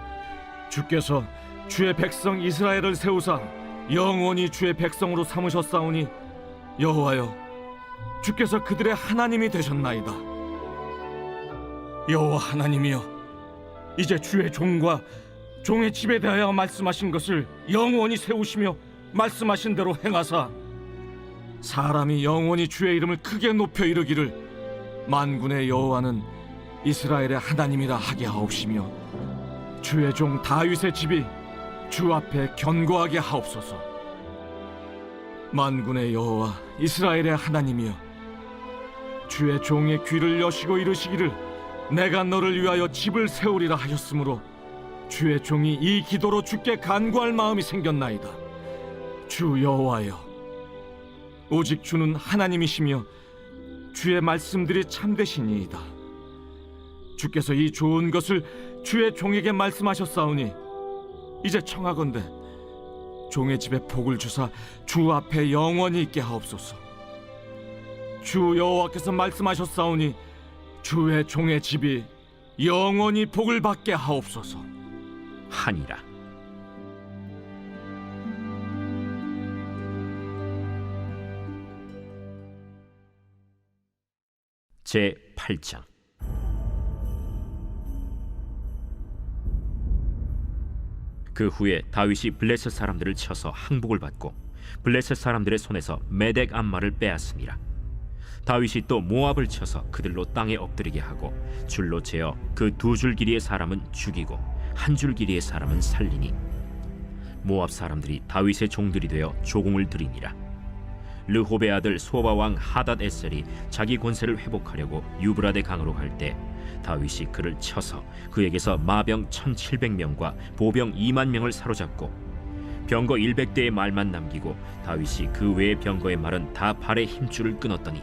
주께서 주의 백성 이스라엘을 세우사 영원히 주의 백성으로 삼으셨사오니 여호와여, 주께서 그들의 하나님이 되셨나이다. 여호와 하나님이여, 이제 주의 종과 종의 집에 대하여 말씀하신 것을 영원히 세우시며 말씀하신 대로 행하사 사람이 영원히 주의 이름을 크게 높여 이르기를 만군의 여호와는 이스라엘의 하나님이라 하게 하옵시며 주의 종 다윗의 집이 주 앞에 견고하게 하옵소서. 만군의 여호와 이스라엘의 하나님이여, 주의 종의 귀를 여시고 이르시기를 내가 너를 위하여 집을 세우리라 하셨으므로 주의 종이 이 기도로 주께 간구할 마음이 생겼나이다. 주 여호와여, 오직 주는 하나님이시며 주의 말씀들이 참되시니이다. 주께서 이 좋은 것을 주의 종에게 말씀하셨사오니 이제 청하건대 종의 집에 복을 주사 주 앞에 영원히 있게 하옵소서. 주 여호와께서 말씀하셨사오니 주의 종의 집이 영원히 복을 받게 하옵소서 하니라. 제 8장. 그 후에 다윗이 블레셋 사람들을 쳐서 항복을 받고 블레셋 사람들의 손에서 메덱 암마를 빼앗으니라. 다윗이 또 모압을 쳐서 그들로 땅에 엎드리게 하고 줄로 재어 그 2줄 길이의 사람은 죽이고 1줄 길이의 사람은 살리니 모압 사람들이 다윗의 종들이 되어 조공을 드리니라. 르홉의 아들 소바 왕 하닷 에셀이 자기 권세를 회복하려고 유브라데 강으로 갈 때 다윗이 그를 쳐서 그에게서 마병 1700명과 보병 2만 명을 사로잡고 병거 100대의 말만 남기고 다윗이 그 외의 병거의 말은 다 발의 힘줄을 끊었더니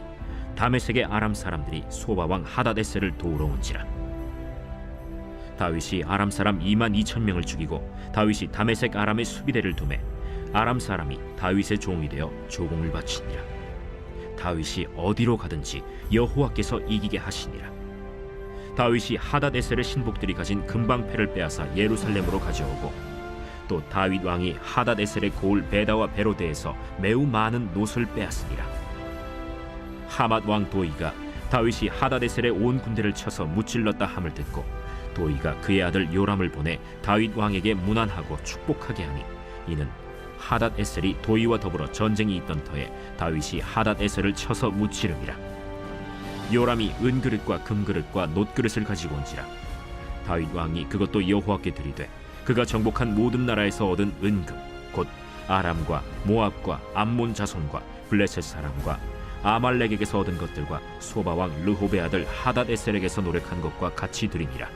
다메섹의 아람 사람들이 소바 왕 하닷 에셀을 도우러 온지라. 다윗이 아람 사람 2만 2천 명을 죽이고 다윗이 다메섹 아람의 수비대를 두매 아람 사람이 다윗의 종이 되어 조공을 바치니라. 다윗이 어디로 가든지 여호와께서 이기게 하시니라. 다윗이 하닷 에셀의 신복들이 가진 금방패를 빼앗아 예루살렘으로 가져오고 또 다윗 왕이 하닷 에셀의 고을 베다와 베로데에서 매우 많은 놋을 빼앗으니라. 하맛 왕 도이가 다윗이 하닷 에셀의 온 군대를 쳐서 무찔렀다 함을 듣고 도이가 그의 아들 요람을 보내 다윗 왕에게 문안하고 축복하게 하니 이는 하닷 에셀이 도이와 더불어 전쟁이 있던 터에 다윗이 하닷 에셀을 쳐서 무찌름이라. 요람이 은그릇과 금그릇과 놋그릇을 가지고 온지라. 다윗 왕이 그것도 여호와께 드리되 그가 정복한 모든 나라에서 얻은 은금 곧 아람과 모압과 암몬 자손과 블레셋 사람과 아말렉에게서 얻은 것들과 소바 왕 르홉의 아들 하닷 에셀에게서 노력한 것과 같이 드리니라.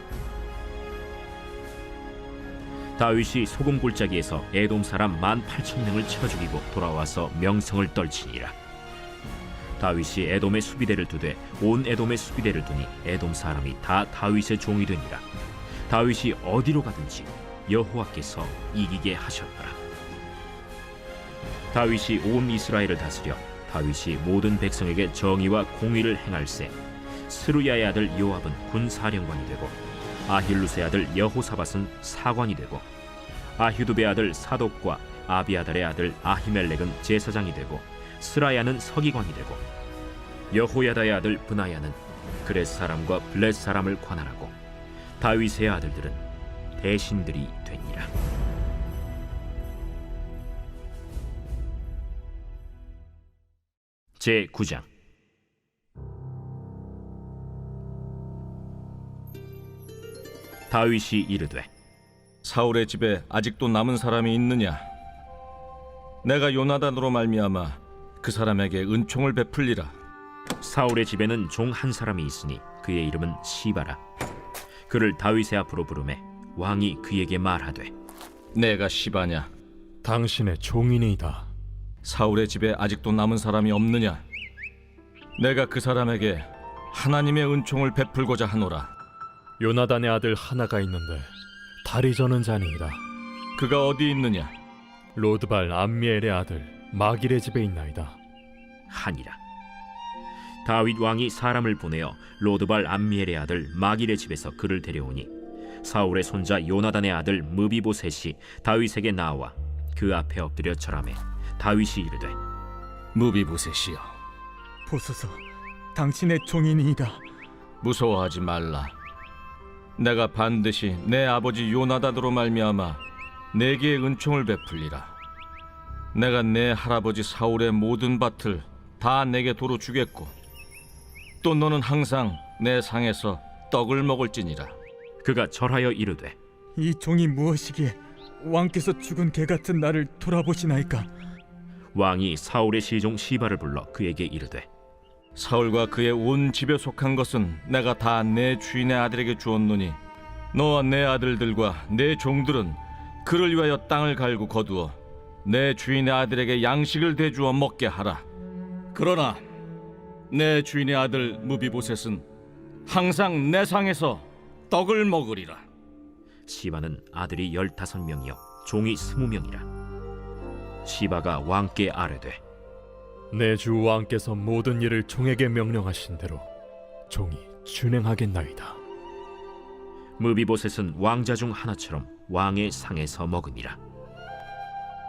다윗이 소금 골짜기에서 에돔 사람 18,000명을 쳐 죽이고 돌아와서 명성을 떨치니라. 다윗이 에돔의 수비대를 두되 온 에돔의 수비대를 두니 에돔 사람이 다 다윗의 종이 되니라. 다윗이 어디로 가든지 여호와께서 이기게 하셨더라. 다윗이 온 이스라엘을 다스려 다윗이 모든 백성에게 정의와 공의를 행할세 스루야의 아들 요압은 군사령관이 되고 아힐루스의 아들 여호사밧은 사관이 되고 아휴두베의 아들 사독과 아비아달의 아들 아히멜렉은 제사장이 되고 스라야는 서기관이 되고 여호야다의 아들 브나야는 그렛 사람과 블렛 사람을 관할하고 다윗의 아들들은 대신들이 되니라. 제 9장. 다윗이 이르되 사울의 집에 아직도 남은 사람이 있느냐? 내가 요나단으로 말미암아 그 사람에게 은총을 베풀리라. 사울의 집에는 종 한 사람이 있으니 그의 이름은 시바라. 그를 다윗의 앞으로 부르매 왕이 그에게 말하되 내가 시바냐? 당신의 종이니이다. 사울의 집에 아직도 남은 사람이 없느냐? 내가 그 사람에게 하나님의 은총을 베풀고자 하노라. 요나단의 아들 하나가 있는데 다리 저는 자니이다. 그가 어디 있느냐? 로드발 암미엘의 아들 마길의 집에 있나이다. 하니라. 다윗 왕이 사람을 보내어 로드발 암미엘의 아들 마길의 집에서 그를 데려오니 사울의 손자 요나단의 아들 무비보셋이 다윗에게 나와 그 앞에 엎드려 절하매 다윗이 이르되 무비보셋이여, 보소서, 당신의 종이니이다. 무서워하지 말라. 내가 반드시 내 아버지 요나단으로 말미암아 내게 은총을 베풀리라. 내가 내 할아버지 사울의 모든 밭을 다 내게 도로 주겠고 또 너는 항상 내 상에서 떡을 먹을지니라. 그가 절하여 이르되 이 종이 무엇이기에 왕께서 죽은 개 같은 나를 돌아보시나이까? 왕이 사울의 시종 시바를 불러 그에게 이르되 사울과 그의 온 집에 속한 것은 내가 다 내 주인의 아들에게 주었노니 너와 내 아들들과 내 종들은 그를 위하여 땅을 갈고 거두어 내 주인의 아들에게 양식을 대주어 먹게 하라. 그러나 내 주인의 아들 무비보셋은 항상 내 상에서 떡을 먹으리라. 시바는 아들이 15명이요 종이 20명이라. 시바가 왕께 아뢰되 내 주 왕께서 모든 일을 종에게 명령하신 대로 종이 준행하겠나이다. 무비보셋은 왕자 중 하나처럼 왕의 상에서 먹으니라.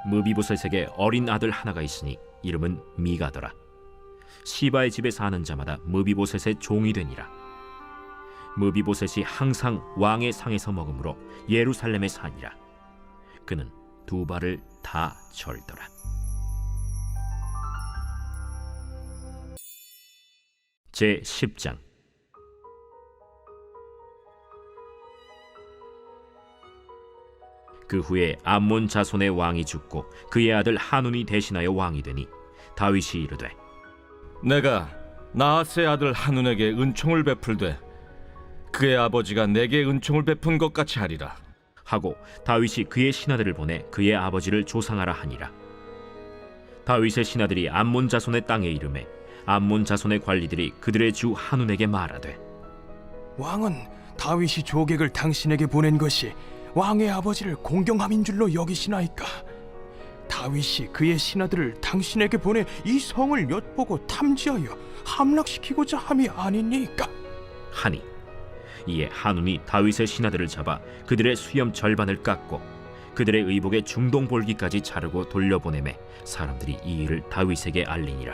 무비보셋에게 어린 아들 하나가 있으니 이름은 미가더라. 시바의 집에 사는 자마다 무비보셋의 종이 되니라. 무비보셋이 항상 왕의 상에서 먹으므로 예루살렘에 사니라. 그는 두 발을 다 절더라. 제 10장. 그 후에 암몬 자손의 왕이 죽고 그의 아들 한운이 대신하여 왕이 되니 다윗이 이르되 내가 나하스의 아들 한운에게 은총을 베풀되 그의 아버지가 내게 은총을 베푼 것 같이 하리라 하고 다윗이 그의 신하들을 보내 그의 아버지를 조상하라 하니라. 다윗의 신하들이 암몬 자손의 땅에 이르매 암몬 자손의 관리들이 그들의 주 한운에게 말하되 왕은 다윗이 조객을 당신에게 보낸 것이 왕의 아버지를 공경함인 줄로 여기시나이까? 다윗이 그의 신하들을 당신에게 보내 이 성을 엿보고 탐지하여 함락시키고자 함이 아니니까? 하니 이에 한운이 다윗의 신하들을 잡아 그들의 수염 절반을 깎고 그들의 의복의 중동볼기까지 자르고 돌려보내매 사람들이 이 일을 다윗에게 알리니라.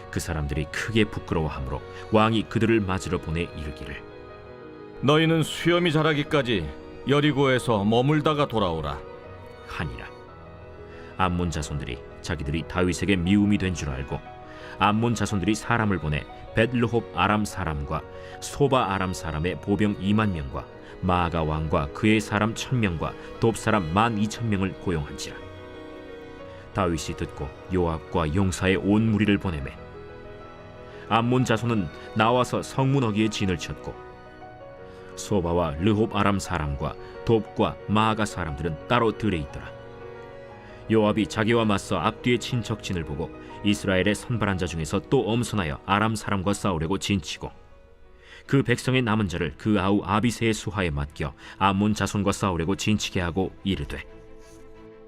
그 사람들이 크게 부끄러워하므로 왕이 그들을 맞으러 보내 이르기를 너희는 수염이 자라기까지 여리고에서 머물다가 돌아오라 하니라. 암몬 자손들이 자기들이 다윗에게 미움이 된 줄 알고 암몬 자손들이 사람을 보내 벳르홉 아람 사람과 소바 아람 사람의 보병 2만 명과 마아가 왕과 그의 사람 1,000명과 돕 사람 12,000명을 고용한지라. 다윗이 듣고 요압과 용사의 온 무리를 보내매 암몬 자손은 나와서 성문 어귀에 진을 쳤고 소바와 르홉 아람 사람과 돕과 마아가 사람들은 따로 들에 있더라. 요압이 자기와 맞서 앞뒤의 친척진을 보고 이스라엘의 선발한 자 중에서 또 엄선하여 아람 사람과 싸우려고 진치고 그 백성의 남은 자를 그 아우 아비새의 수하에 맡겨 암몬 자손과 싸우려고 진치게 하고 이르되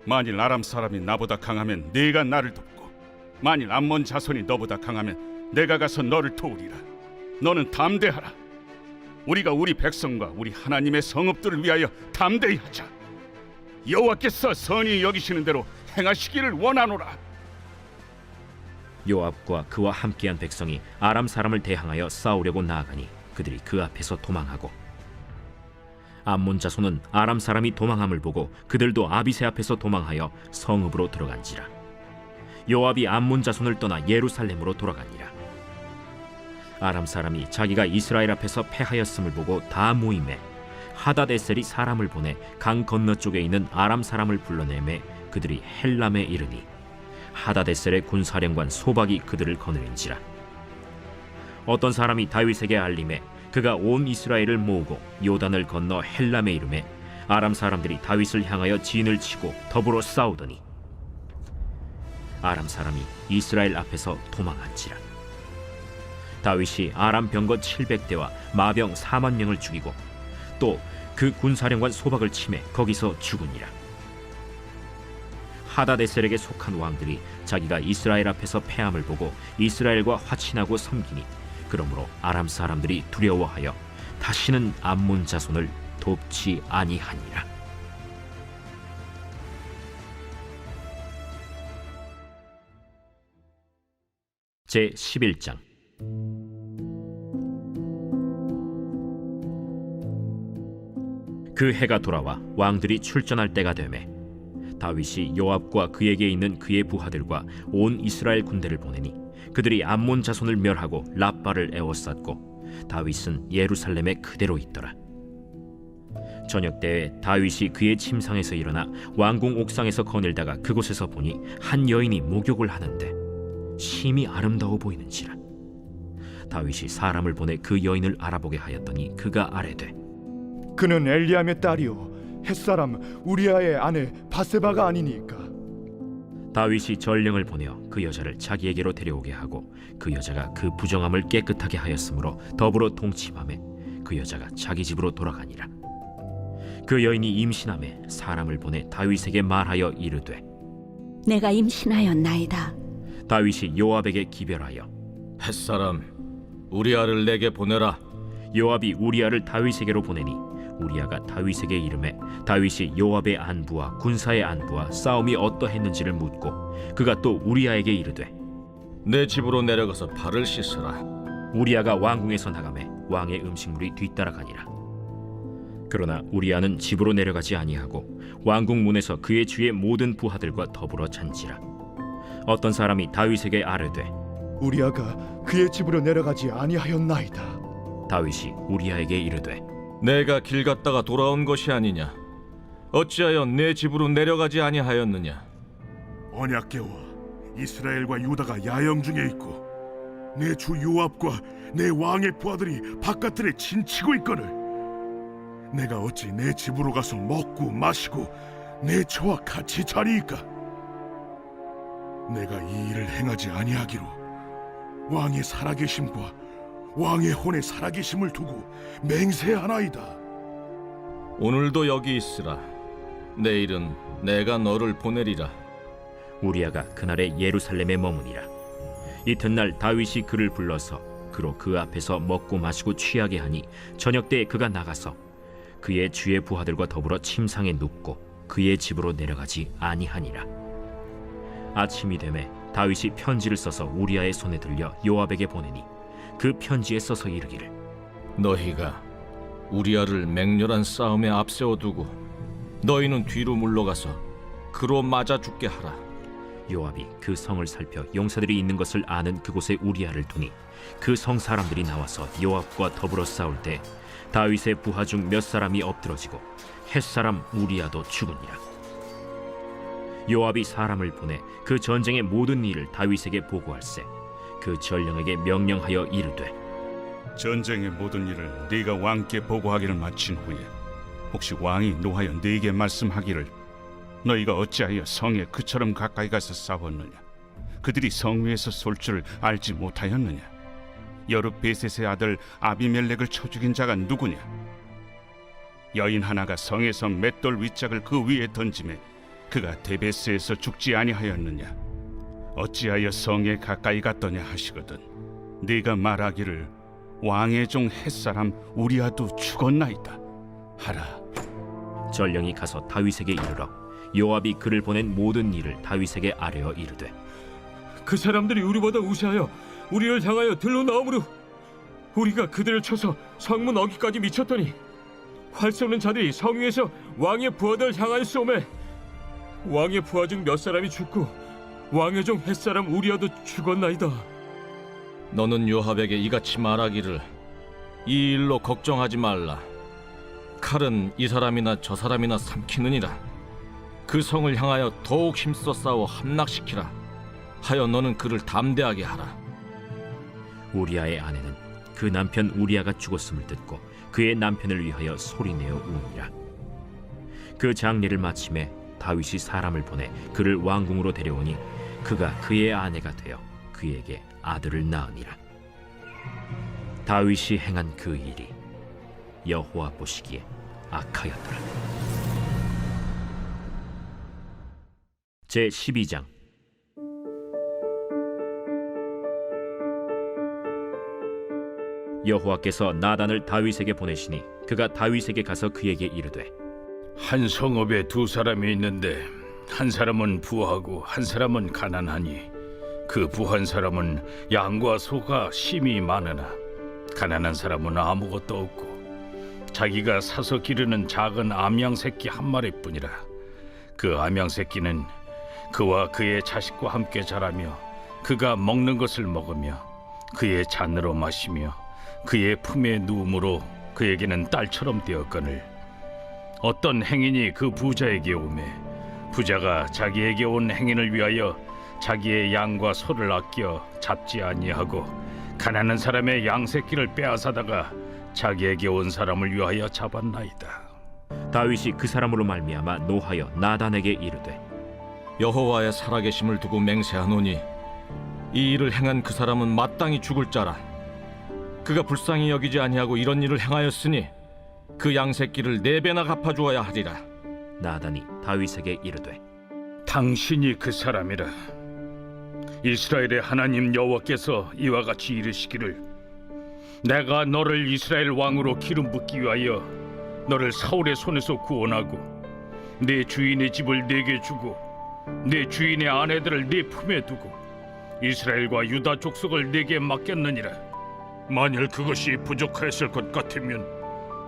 만일 아람 사람이 나보다 강하면 네가 나를 돕고 만일 암몬 자손이 너보다 강하면 내가 가서 너를 도우리라. 너는 담대하라. 우리가 우리 백성과 우리 하나님의 성읍들을 위하여 담대히 하자. 여호와께서 선히 여기시는 대로 행하시기를 원하노라. 요압과 그와 함께한 백성이 아람 사람을 대항하여 싸우려고 나아가니 그들이 그 앞에서 도망하고 암몬 자손은 아람 사람이 도망함을 보고 그들도 아비새 앞에서 도망하여 성읍으로 들어간지라. 요압이 암몬 자손을 떠나 예루살렘으로 돌아가니라. 아람 사람이 자기가 이스라엘 앞에서 패하였음을 보고 다 모임에 하다데셀이 사람을 보내 강 건너쪽에 있는 아람 사람을 불러내매 그들이 헬람에 이르니 하다데셀의 군사령관 소박이 그들을 거느린지라. 어떤 사람이 다윗에게 알림해 그가 온 이스라엘을 모으고 요단을 건너 헬람에 이르매 아람 사람들이 다윗을 향하여 진을 치고 더불어 싸우더니 아람 사람이 이스라엘 앞에서 도망한지라. 다윗이 아람 병거 700대와 마병 4만 명을 죽이고 또 그 군사령관 소박을 치매 거기서 죽으니라. 하다데셀에게 속한 왕들이 자기가 이스라엘 앞에서 패함을 보고 이스라엘과 화친하고 섬기니 그러므로 아람 사람들이 두려워하여 다시는 암몬 자손을 돕지 아니하니라. 제 11장. 그 해가 돌아와 왕들이 출전할 때가 되매 다윗이 요압과 그에게 있는 그의 부하들과 온 이스라엘 군대를 보내니 그들이 암몬 자손을 멸하고 랍바를 에워쌌고 다윗은 예루살렘에 그대로 있더라. 저녁 때에 다윗이 그의 침상에서 일어나 왕궁 옥상에서 거닐다가 그곳에서 보니 한 여인이 목욕을 하는데 심히 아름다워 보이는지라. 다윗이 사람을 보내 그 여인을 알아보게 하였더니 그가 아뢰되 그는 엘리암의 딸이요 햇사람 우리아의 아내 바세바가 아니니까. 다윗이 전령을 보내어 그 여자를 자기에게로 데려오게 하고 그 여자가 그 부정함을 깨끗하게 하였으므로 더불어 동침하매 그 여자가 자기 집으로 돌아가니라. 그 여인이 임신하매 사람을 보내 다윗에게 말하여 이르되 내가 임신하였나이다. 다윗이 요압에게 기별하여 햇사람 우리아를 내게 보내라. 요압이 우리아를 다윗에게로 보내니 우리아가 다윗에게 이르매 다윗이 요압의 안부와 군사의 안부와 싸움이 어떠했는지를 묻고 그가 또 우리아에게 이르되 내 집으로 내려가서 발을 씻으라. 우리아가 왕궁에서 나가매 왕의 음식물이 뒤따라가니라. 그러나 우리아는 집으로 내려가지 아니하고 왕궁 문에서 그의 주의 모든 부하들과 더불어 잔지라. 어떤 사람이 다윗에게 아뢰되 우리아가 그의 집으로 내려가지 아니하였나이다. 다윗이 우리아에게 이르되 내가 길 갔다가 돌아온 것이 아니냐? 어찌하여 내 집으로 내려가지 아니하였느냐? 언약궤와 이스라엘과 유다가 야영 중에 있고 내 주 요압과 내 왕의 부하들이 바깥들에 진치고 있거늘 내가 어찌 내 집으로 가서 먹고 마시고 내 처와 같이 자리이까? 내가 이 일을 행하지 아니하기로 왕의 살아계심과 왕의 혼의 살아계심을 두고 맹세하나이다. 오늘도 여기 있으라. 내일은 내가 너를 보내리라. 우리아가 그날에 예루살렘에 머무니라. 이튿날 다윗이 그를 불러서 그로 그 앞에서 먹고 마시고 취하게 하니 저녁 때에 그가 나가서 그의 주의 부하들과 더불어 침상에 눕고 그의 집으로 내려가지 아니하니라. 아침이 되매 다윗이 편지를 써서 우리아의 손에 들려 요압에게 보내니 그 편지에 써서 이르기를 너희가 우리아를 맹렬한 싸움에 앞세워두고 너희는 뒤로 물러가서 그로 맞아 죽게 하라. 요압이 그 성을 살펴 용사들이 있는 것을 아는 그곳에 우리아를 두니 그 성 사람들이 나와서 요압과 더불어 싸울 때 다윗의 부하 중 몇 사람이 엎드러지고 햇사람 우리아도 죽으니라. 요압이 사람을 보내 그 전쟁의 모든 일을 다윗에게 보고할세 그 전령에게 명령하여 이르되 전쟁의 모든 일을 네가 왕께 보고하기를 마친 후에 혹시 왕이 노하여 네게 말씀하기를 너희가 어찌하여 성에 그처럼 가까이 가서 싸웠느냐? 그들이 성 위에서 쏠 줄 알지 못하였느냐? 여룻베셋의 아들 아비멜렉을 쳐 죽인 자가 누구냐? 여인 하나가 성에서 맷돌 윗짝을 그 위에 던지매 그가 데베스에서 죽지 아니하였느냐? 어찌하여 성에 가까이 갔더냐 하시거든 네가 말하기를 왕의 종 햇사람 우리아도 죽었나이다 하라. 전령이 가서 다윗에게 이르러 요압이 그를 보낸 모든 일을 다윗에게 아뢰어 이르되 그 사람들이 우리보다 우세하여 우리를 향하여 들로 나오므로 우리가 그들을 쳐서 성문 어귀까지 미쳤더니 활 쏘는 자들이 성 위에서 왕의 부하들을 향하여 쏘매 왕의 부하 중 몇 사람이 죽고 왕의 종 햇사람 우리아도 죽었나이다. 너는 요압에게 이같이 말하기를 이 일로 걱정하지 말라. 칼은 이 사람이나 저 사람이나 삼키느니라. 그 성을 향하여 더욱 힘써 싸워 함락시키라. 하여 너는 그를 담대하게 하라. 우리아의 아내는 그 남편 우리아가 죽었음을 듣고 그의 남편을 위하여 소리내어 우니라. 그 장례를 마침에 다윗이 사람을 보내 그를 왕궁으로 데려오니 그가 그의 아내가 되어 그에게 아들을 낳으니라. 다윗이 행한 그 일이 여호와 보시기에 악하였더라. 제 12장. 여호와께서 나단을 다윗에게 보내시니 그가 다윗에게 가서 그에게 이르되 한 성읍에 두 사람이 있는데 한 사람은 부하고 한 사람은 가난하니 그 부한 사람은 양과 소가 심히 많으나 가난한 사람은 아무것도 없고 자기가 사서 기르는 작은 암양 새끼 한 마리뿐이라. 그 암양 새끼는 그와 그의 자식과 함께 자라며 그가 먹는 것을 먹으며 그의 잔으로 마시며 그의 품에 누움으로 그에게는 딸처럼 되었거늘 어떤 행인이 그 부자에게 오매 부자가 자기에게 온 행인을 위하여 자기의 양과 소를 아껴 잡지 아니하고 가난한 사람의 양 새끼를 빼앗아다가 자기에게 온 사람을 위하여 잡았나이다. 다윗이 그 사람으로 말미암아 노하여 나단에게 이르되 여호와의 살아계심을 두고 맹세하노니 이 일을 행한 그 사람은 마땅히 죽을 자라. 그가 불쌍히 여기지 아니하고 이런 일을 행하였으니 그 양 새끼를 4배나 갚아주어야 하리라. 나단이 다윗에게 이르되 당신이 그 사람이라. 이스라엘의 하나님 여호와께서 이와 같이 이르시기를, 내가 너를 이스라엘 왕으로 기름 붓기 위하여 너를 사울의 손에서 구원하고 내 주인의 집을 내게 주고 내 주인의 아내들을 네 품에 두고 이스라엘과 유다 족속을 내게 맡겼느니라. 만일 그것이 부족하였을 것 같으면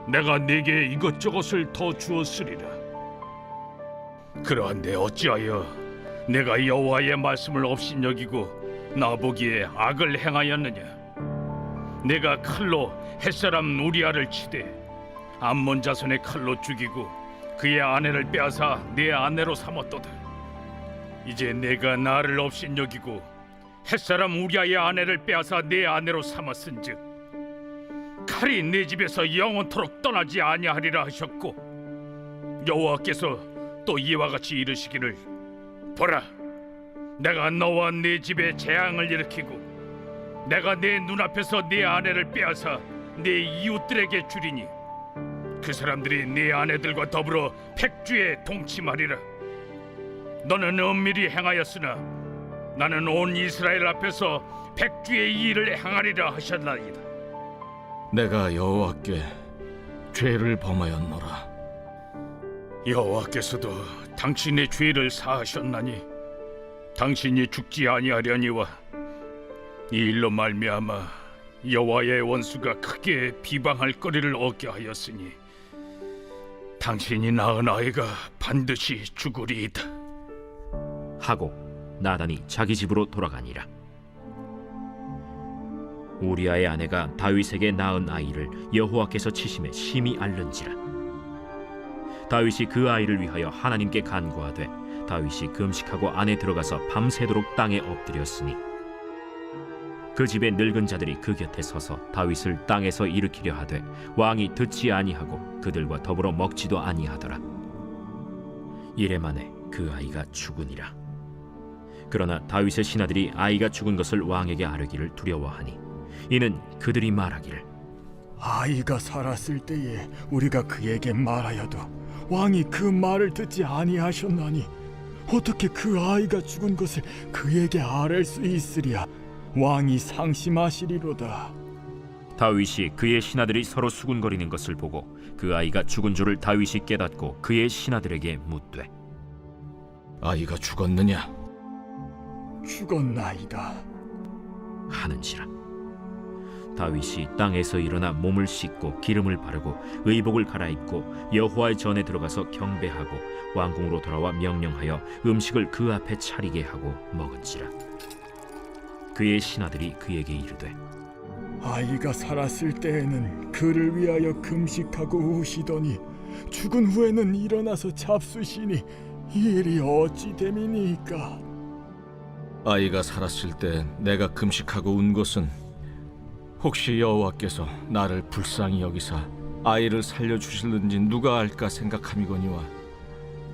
내가 네게 이것저것을 더 주었으리라. 그러한데 어찌하여 내가 여호와의 말씀을 업신여기고 나보기에 악을 행하였느냐? 내가 칼로 햇사람 우리아를 치되 암몬 자손의 칼로 죽이고 그의 아내를 빼앗아 내 아내로 삼았도다. 이제 내가 나를 업신여기고 햇사람 우리아의 아내를 빼앗아 내 아내로 삼았은즉 칼이 내 집에서 영원토록 떠나지 아니하리라 하셨고, 여호와께서 또 이와 같이 이르시기를, 보라, 내가 너와 네 집에 재앙을 일으키고 내가 내 눈앞에서 네 아내를 빼앗아 네 이웃들에게 주리니 그 사람들이 네 아내들과 더불어 백주에 동침하리라. 너는 은밀히 행하였으나 나는 온 이스라엘 앞에서 백주의 일을 행하리라 하셨나이다. 내가 여호와께 죄를 범하였노라. 여호와께서도 당신의 죄를 사하셨나니 당신이 죽지 아니하려니와 이 일로 말미암아 여호와의 원수가 크게 비방할 거리를 얻게 하였으니 당신이 낳은 아이가 반드시 죽으리이다 하고 나단이 자기 집으로 돌아가니라. 우리아의 아내가 다윗에게 낳은 아이를 여호와께서 치심에 심히 앓는지라. 다윗이 그 아이를 위하여 하나님께 간구하되 다윗이 금식하고 안에 들어가서 밤새도록 땅에 엎드렸으니 그 집의 늙은 자들이 그 곁에 서서 다윗을 땅에서 일으키려 하되 왕이 듣지 아니하고 그들과 더불어 먹지도 아니하더라. 이래 만에 그 아이가 죽으니라. 그러나 다윗의 신하들이 아이가 죽은 것을 왕에게 아뢰기를 두려워하니 이는 그들이 말하기를, 아이가 살았을 때에 우리가 그에게 말하여도 왕이 그 말을 듣지 아니하셨나니 어떻게 그 아이가 죽은 것을 그에게 아뢰 수 있으랴. 왕이 상심하시리로다. 다윗이 그의 신하들이 서로 수군거리는 것을 보고 그 아이가 죽은 줄을 다윗이 깨닫고 그의 신하들에게 묻되, 아이가 죽었느냐? 죽었나이다 하는지라. 다윗이 땅에서 일어나 몸을 씻고 기름을 바르고 의복을 갈아입고 여호와의 전에 들어가서 경배하고 왕궁으로 돌아와 명령하여 음식을 그 앞에 차리게 하고 먹은지라. 그의 신하들이 그에게 이르되, 아이가 살았을 때에는 그를 위하여 금식하고 우시더니 죽은 후에는 일어나서 잡수시니 이 일이 어찌 됨이니까? 아이가 살았을 때 내가 금식하고 운 것은 혹시 여호와께서 나를 불쌍히 여기사 아이를 살려주실는지 누가 알까 생각함이거니와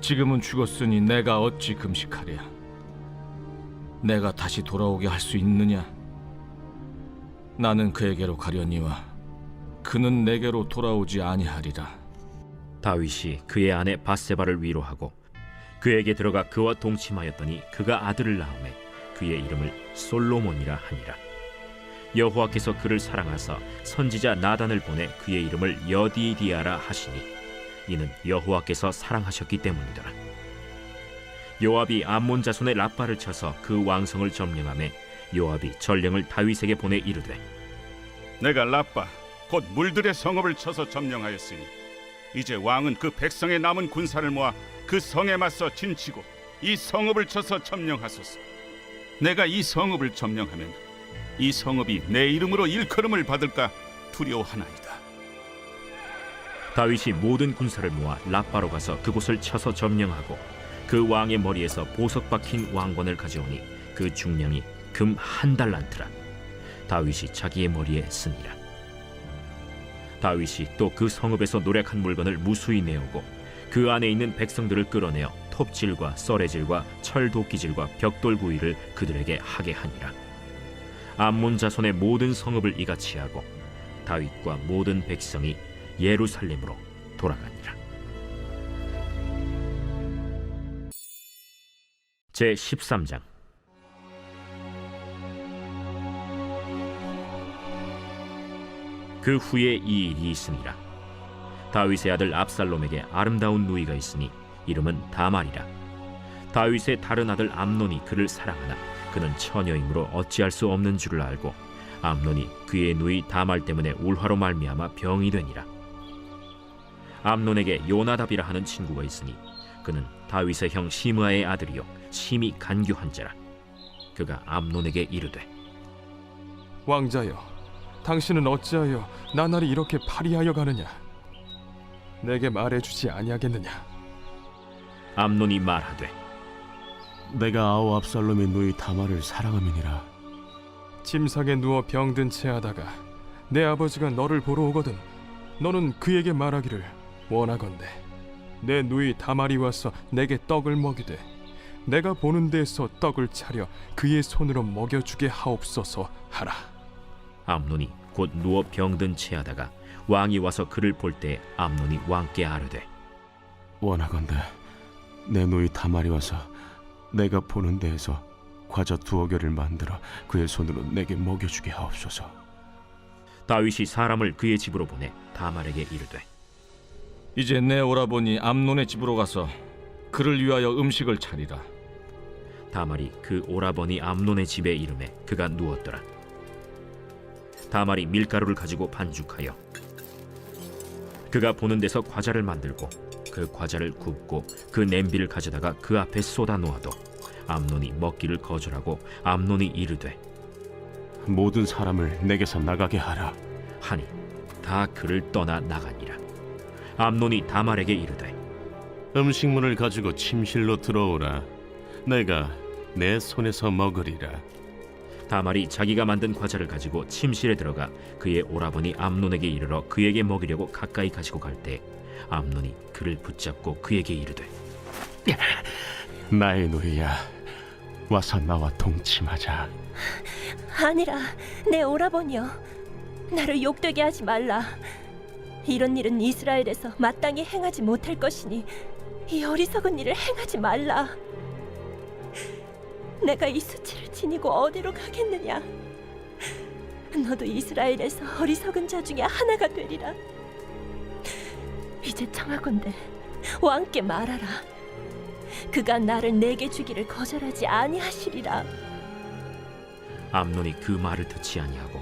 지금은 죽었으니 내가 어찌 금식하랴? 내가 다시 돌아오게 할 수 있느냐? 나는 그에게로 가려니와 그는 내게로 돌아오지 아니하리라. 다윗이 그의 아내 바세바를 위로하고 그에게 들어가 그와 동침하였더니 그가 아들을 낳음에 그의 이름을 솔로몬이라 하니라. 여호와께서 그를 사랑하사 선지자 나단을 보내 그의 이름을 여디디아라 하시니 이는 여호와께서 사랑하셨기 때문이더라. 요압이 암몬 자손의 랍바를 쳐서 그 왕성을 점령하매 요압이 전령을 다윗에게 보내 이르되, 내가 랍바 곧 물들의 성읍을 쳐서 점령하였으니 이제 왕은 그 백성의 남은 군사를 모아 그 성에 맞서 진치고 이 성읍을 쳐서 점령하소서. 내가 이 성읍을 점령하면 이 성읍이 내 이름으로 일컬음을 받을까 두려워하나이다. 다윗이 모든 군사를 모아 랍바로 가서 그곳을 쳐서 점령하고 그 왕의 머리에서 보석 박힌 왕관을 가져오니 그 중량이 금 1달란트라. 다윗이 자기의 머리에 쓰니라. 다윗이 또 그 성읍에서 노략한 물건을 무수히 내오고 그 안에 있는 백성들을 끌어내어 톱질과 썰애질과 철도끼질과 벽돌구이를 그들에게 하게 하니라. 암몬 자손의 모든 성읍을 이같이 하고 다윗과 모든 백성이 예루살렘으로 돌아가니라. 제 13장. 그 후에 이 일이 있으니라. 다윗의 아들 압살롬에게 아름다운 누이가 있으니 이름은 다말이라. 다윗의 다른 아들 암논이 그를 사랑하나 그는 처녀이므로 어찌할 수 없는 줄을 알고 암논이 그의 누이 다말 때문에 울화로 말미암아 병이 되니라. 암논에게 요나답이라 하는 친구가 있으니 그는 다윗의 형 시므아의 아들이요 심히 간교한 자라. 그가 암논에게 이르되, 왕자여, 당신은 어찌하여 나날이 이렇게 파리하여 가느냐? 내게 말해주지 아니하겠느냐? 암논이 말하되, 내가 아우 압살롬의 누이 다말을 사랑함이니라. 침상에 누워 병든 채 하다가 내 아버지가 너를 보러 오거든 너는 그에게 말하기를, 원하건대 내 누이 다말이 와서 내게 떡을 먹이되 내가 보는 데에서 떡을 차려 그의 손으로 먹여주게 하옵소서 하라. 암논이 곧 누워 병든 채하다가 왕이 와서 그를 볼 때 암논이 왕께 아뢰되, 원하건대 내 누이 다말이 와서 내가 보는 데에서 과자 2개를 만들어 그의 손으로 내게 먹여주게 하옵소서. 다윗이 사람을 그의 집으로 보내 다말에게 이르되, 이제 내 오라버니 암논의 집으로 가서 그를 위하여 음식을 차리라. 다말이 그 오라버니 암논의 집에 이르매 그가 누웠더라. 다말이 밀가루를 가지고 반죽하여 그가 보는 데서 과자를 만들고 그 과자를 굽고 그 냄비를 가져다가 그 앞에 쏟아 놓아도 암논이 먹기를 거절하고 암논이 이르되, 모든 사람을 내게서 나가게 하라 하니 다 그를 떠나 나가니라. 암논이 다말에게 이르되, 음식물을 가지고 침실로 들어오라. 내가 내 손에서 먹으리라. 다말이 자기가 만든 과자를 가지고 침실에 들어가 그의 오라버니 암논에게 이르러 그에게 먹이려고 가까이 가지고 갈 때 암논이 그를 붙잡고 그에게 이르되, 나의 누이야, 와서 나와 동침하자. 아니라 내 오라버니여, 나를 욕되게 하지 말라. 이런 일은 이스라엘에서 마땅히 행하지 못할 것이니 이 어리석은 일을 행하지 말라. 내가 이 수치를 지니고 어디로 가겠느냐? 너도 이스라엘에서 어리석은 자 중에 하나가 되리라. 이제 청하건대 왕께 말하라. 그가 나를 내게 주기를 거절하지 아니하시리라. 암논이 그 말을 듣지 아니하고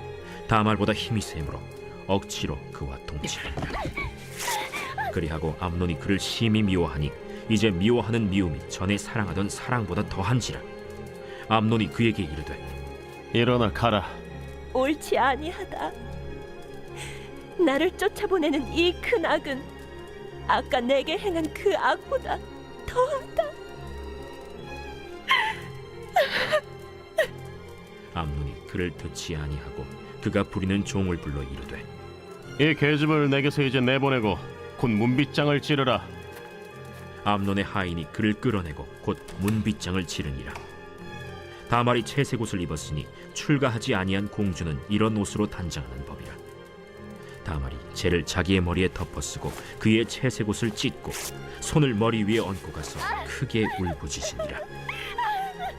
다말보다 힘이 세므로 억지로 그와 동침하니라. 그리하고 암논이 그를 심히 미워하니 이제 미워하는 미움이 전에 사랑하던 사랑보다 더한지라. 암논이 그에게 이르되, 일어나 가라. 옳지 아니하다. 나를 쫓아보내는 이 큰 악은 아까 내게 행한 그 악보다 더하다. 암논이 그를 듣지 아니하고 그가 부리는 종을 불러 이르되, 이 계집을 내게서 이제 내보내고 곧 문빗장을 찌르라. 암논의 하인이 그를 끌어내고 곧 문빗장을 치르니라. 다말이 채색 옷을 입었으니 출가하지 아니한 공주는 이런 옷으로 단장하는 법이라. 다말이 재를 자기의 머리에 덮어쓰고 그의 채색 옷을 찢고 손을 머리 위에 얹고 가서 크게 울부짖으니라.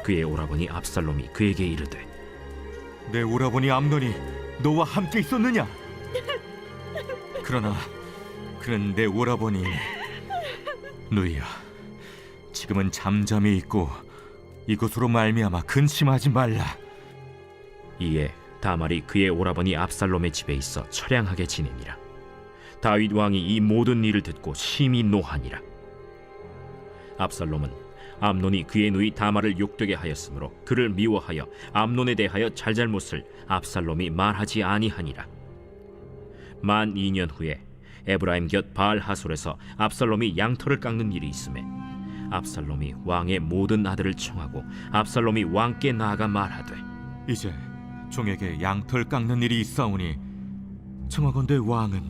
그의 오라버니 압살롬이 그에게 이르되, 내 오라버니 암논이 너와 함께 있었느냐? 그러나 그는 내 오라버니이니 누이야, 지금은 잠잠히 있고 이것으로 말미암아 근심하지 말라. 이에 다말이 그의 오라버니 압살롬의 집에 있어 처량하게 지내니라. 다윗 왕이 이 모든 일을 듣고 심히 노하니라. 압살롬은 암논이 그의 누이 다말을 욕되게 하였으므로 그를 미워하여 암논에 대하여 잘잘못을 압살롬이 말하지 아니하니라. 만 2년 후에 에브라임 곁 바알 하솔에서 압살롬이 양털을 깎는 일이 있음에 압살롬이 왕의 모든 아들을 청하고 압살롬이 왕께 나아가 말하되, 이제 종에게 양털 깎는 일이 있사오니 청하건대 왕은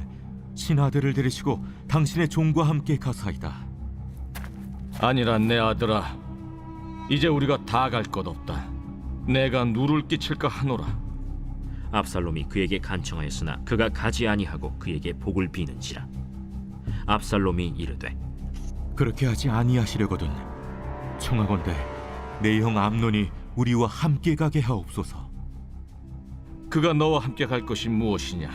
신하들을 데리시고 당신의 종과 함께 가사이다. 아니라 내 아들아, 이제 우리가 다 갈 것 없다. 내가 누를 끼칠까 하노라. 압살롬이 그에게 간청하였으나 그가 가지 아니하고 그에게 복을 비는지라. 압살롬이 이르되, 그렇게 하지 아니하시려거든 청하건대 내 형 암논이 우리와 함께 가게 하옵소서. 그가 너와 함께 갈 것이 무엇이냐?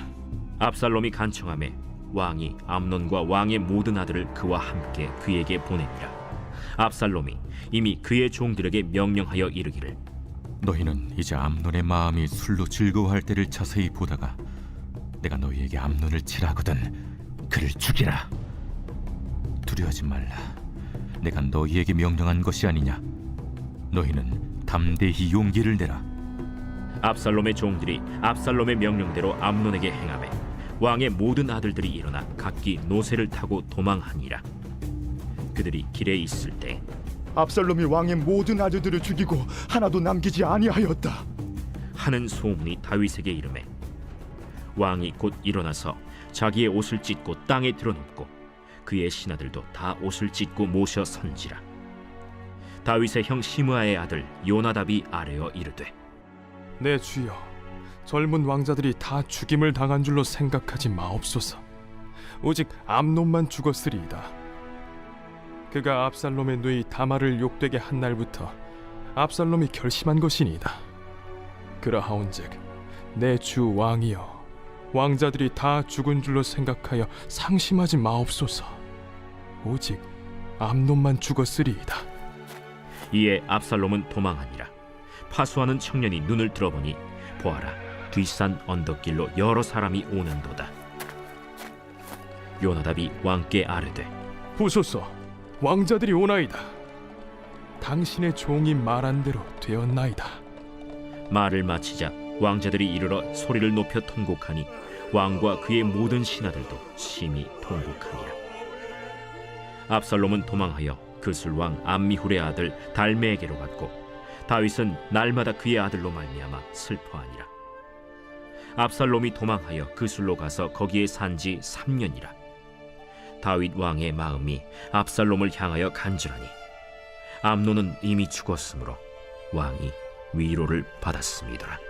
압살롬이 간청하매 왕이 암논과 왕의 모든 아들을 그와 함께 그에게 보내니라. 압살롬이 이미 그의 종들에게 명령하여 이르기를 너희는 이제 암논의 마음이 술로 즐거워할 때를 자세히 보다가 내가 너희에게 암논을 칠하거든 그를 죽이라. 두려워하지 말라. 내가 너희에게 명령한 것이 아니냐. 너희는 담대히 용기를 내라. 압살롬의 종들이 압살롬의 명령대로 암논에게 행하매 왕의 모든 아들들이 일어나 각기 노새를 타고 도망하니라. 그들이 길에 있을 때 압살롬이 왕의 모든 아들들을 죽이고 하나도 남기지 아니하였다 하는 소문이 다윗에게 이르매 왕이 곧 일어나서 자기의 옷을 찢고 땅에 드러눕고 그의 신하들도 다 옷을 찢고 모셔 선지라. 다윗의 형 시므아의 아들 요나답이 아뢰어 이르되 내 주여, 젊은 왕자들이 다 죽임을 당한 줄로 생각하지 마옵소서. 오직 암논만 죽었으리이다. 그가 압살롬의 누이 다말을 욕되게 한 날부터 압살롬이 결심한 것이니이다. 그러하온즉 내 주 왕이여, 왕자들이 다 죽은 줄로 생각하여 상심하지 마옵소서. 오직 암논만 죽었으리이다. 이에 압살롬은 도망하니라. 파수하는 청년이 눈을 들어보니 보아라, 뒷산 언덕길로 여러 사람이 오는도다. 요나답이 왕께 아뢰되 보소서, 왕자들이 오나이다. 당신의 종이 말한 대로 되었나이다. 말을 마치자 왕자들이 이르러 소리를 높여 통곡하니 왕과 그의 모든 신하들도 심히 통곡하니라. 압살롬은 도망하여 그술왕 암미훌의 아들 달메에게로 갔고 다윗은 날마다 그의 아들로 말미암아 슬퍼하니라. 압살롬이 도망하여 그술로 가서 거기에 산지 3년이라. 다윗 왕의 마음이 압살롬을 향하여 간절하니 암논은 이미 죽었으므로 왕이 위로를 받았음이더라.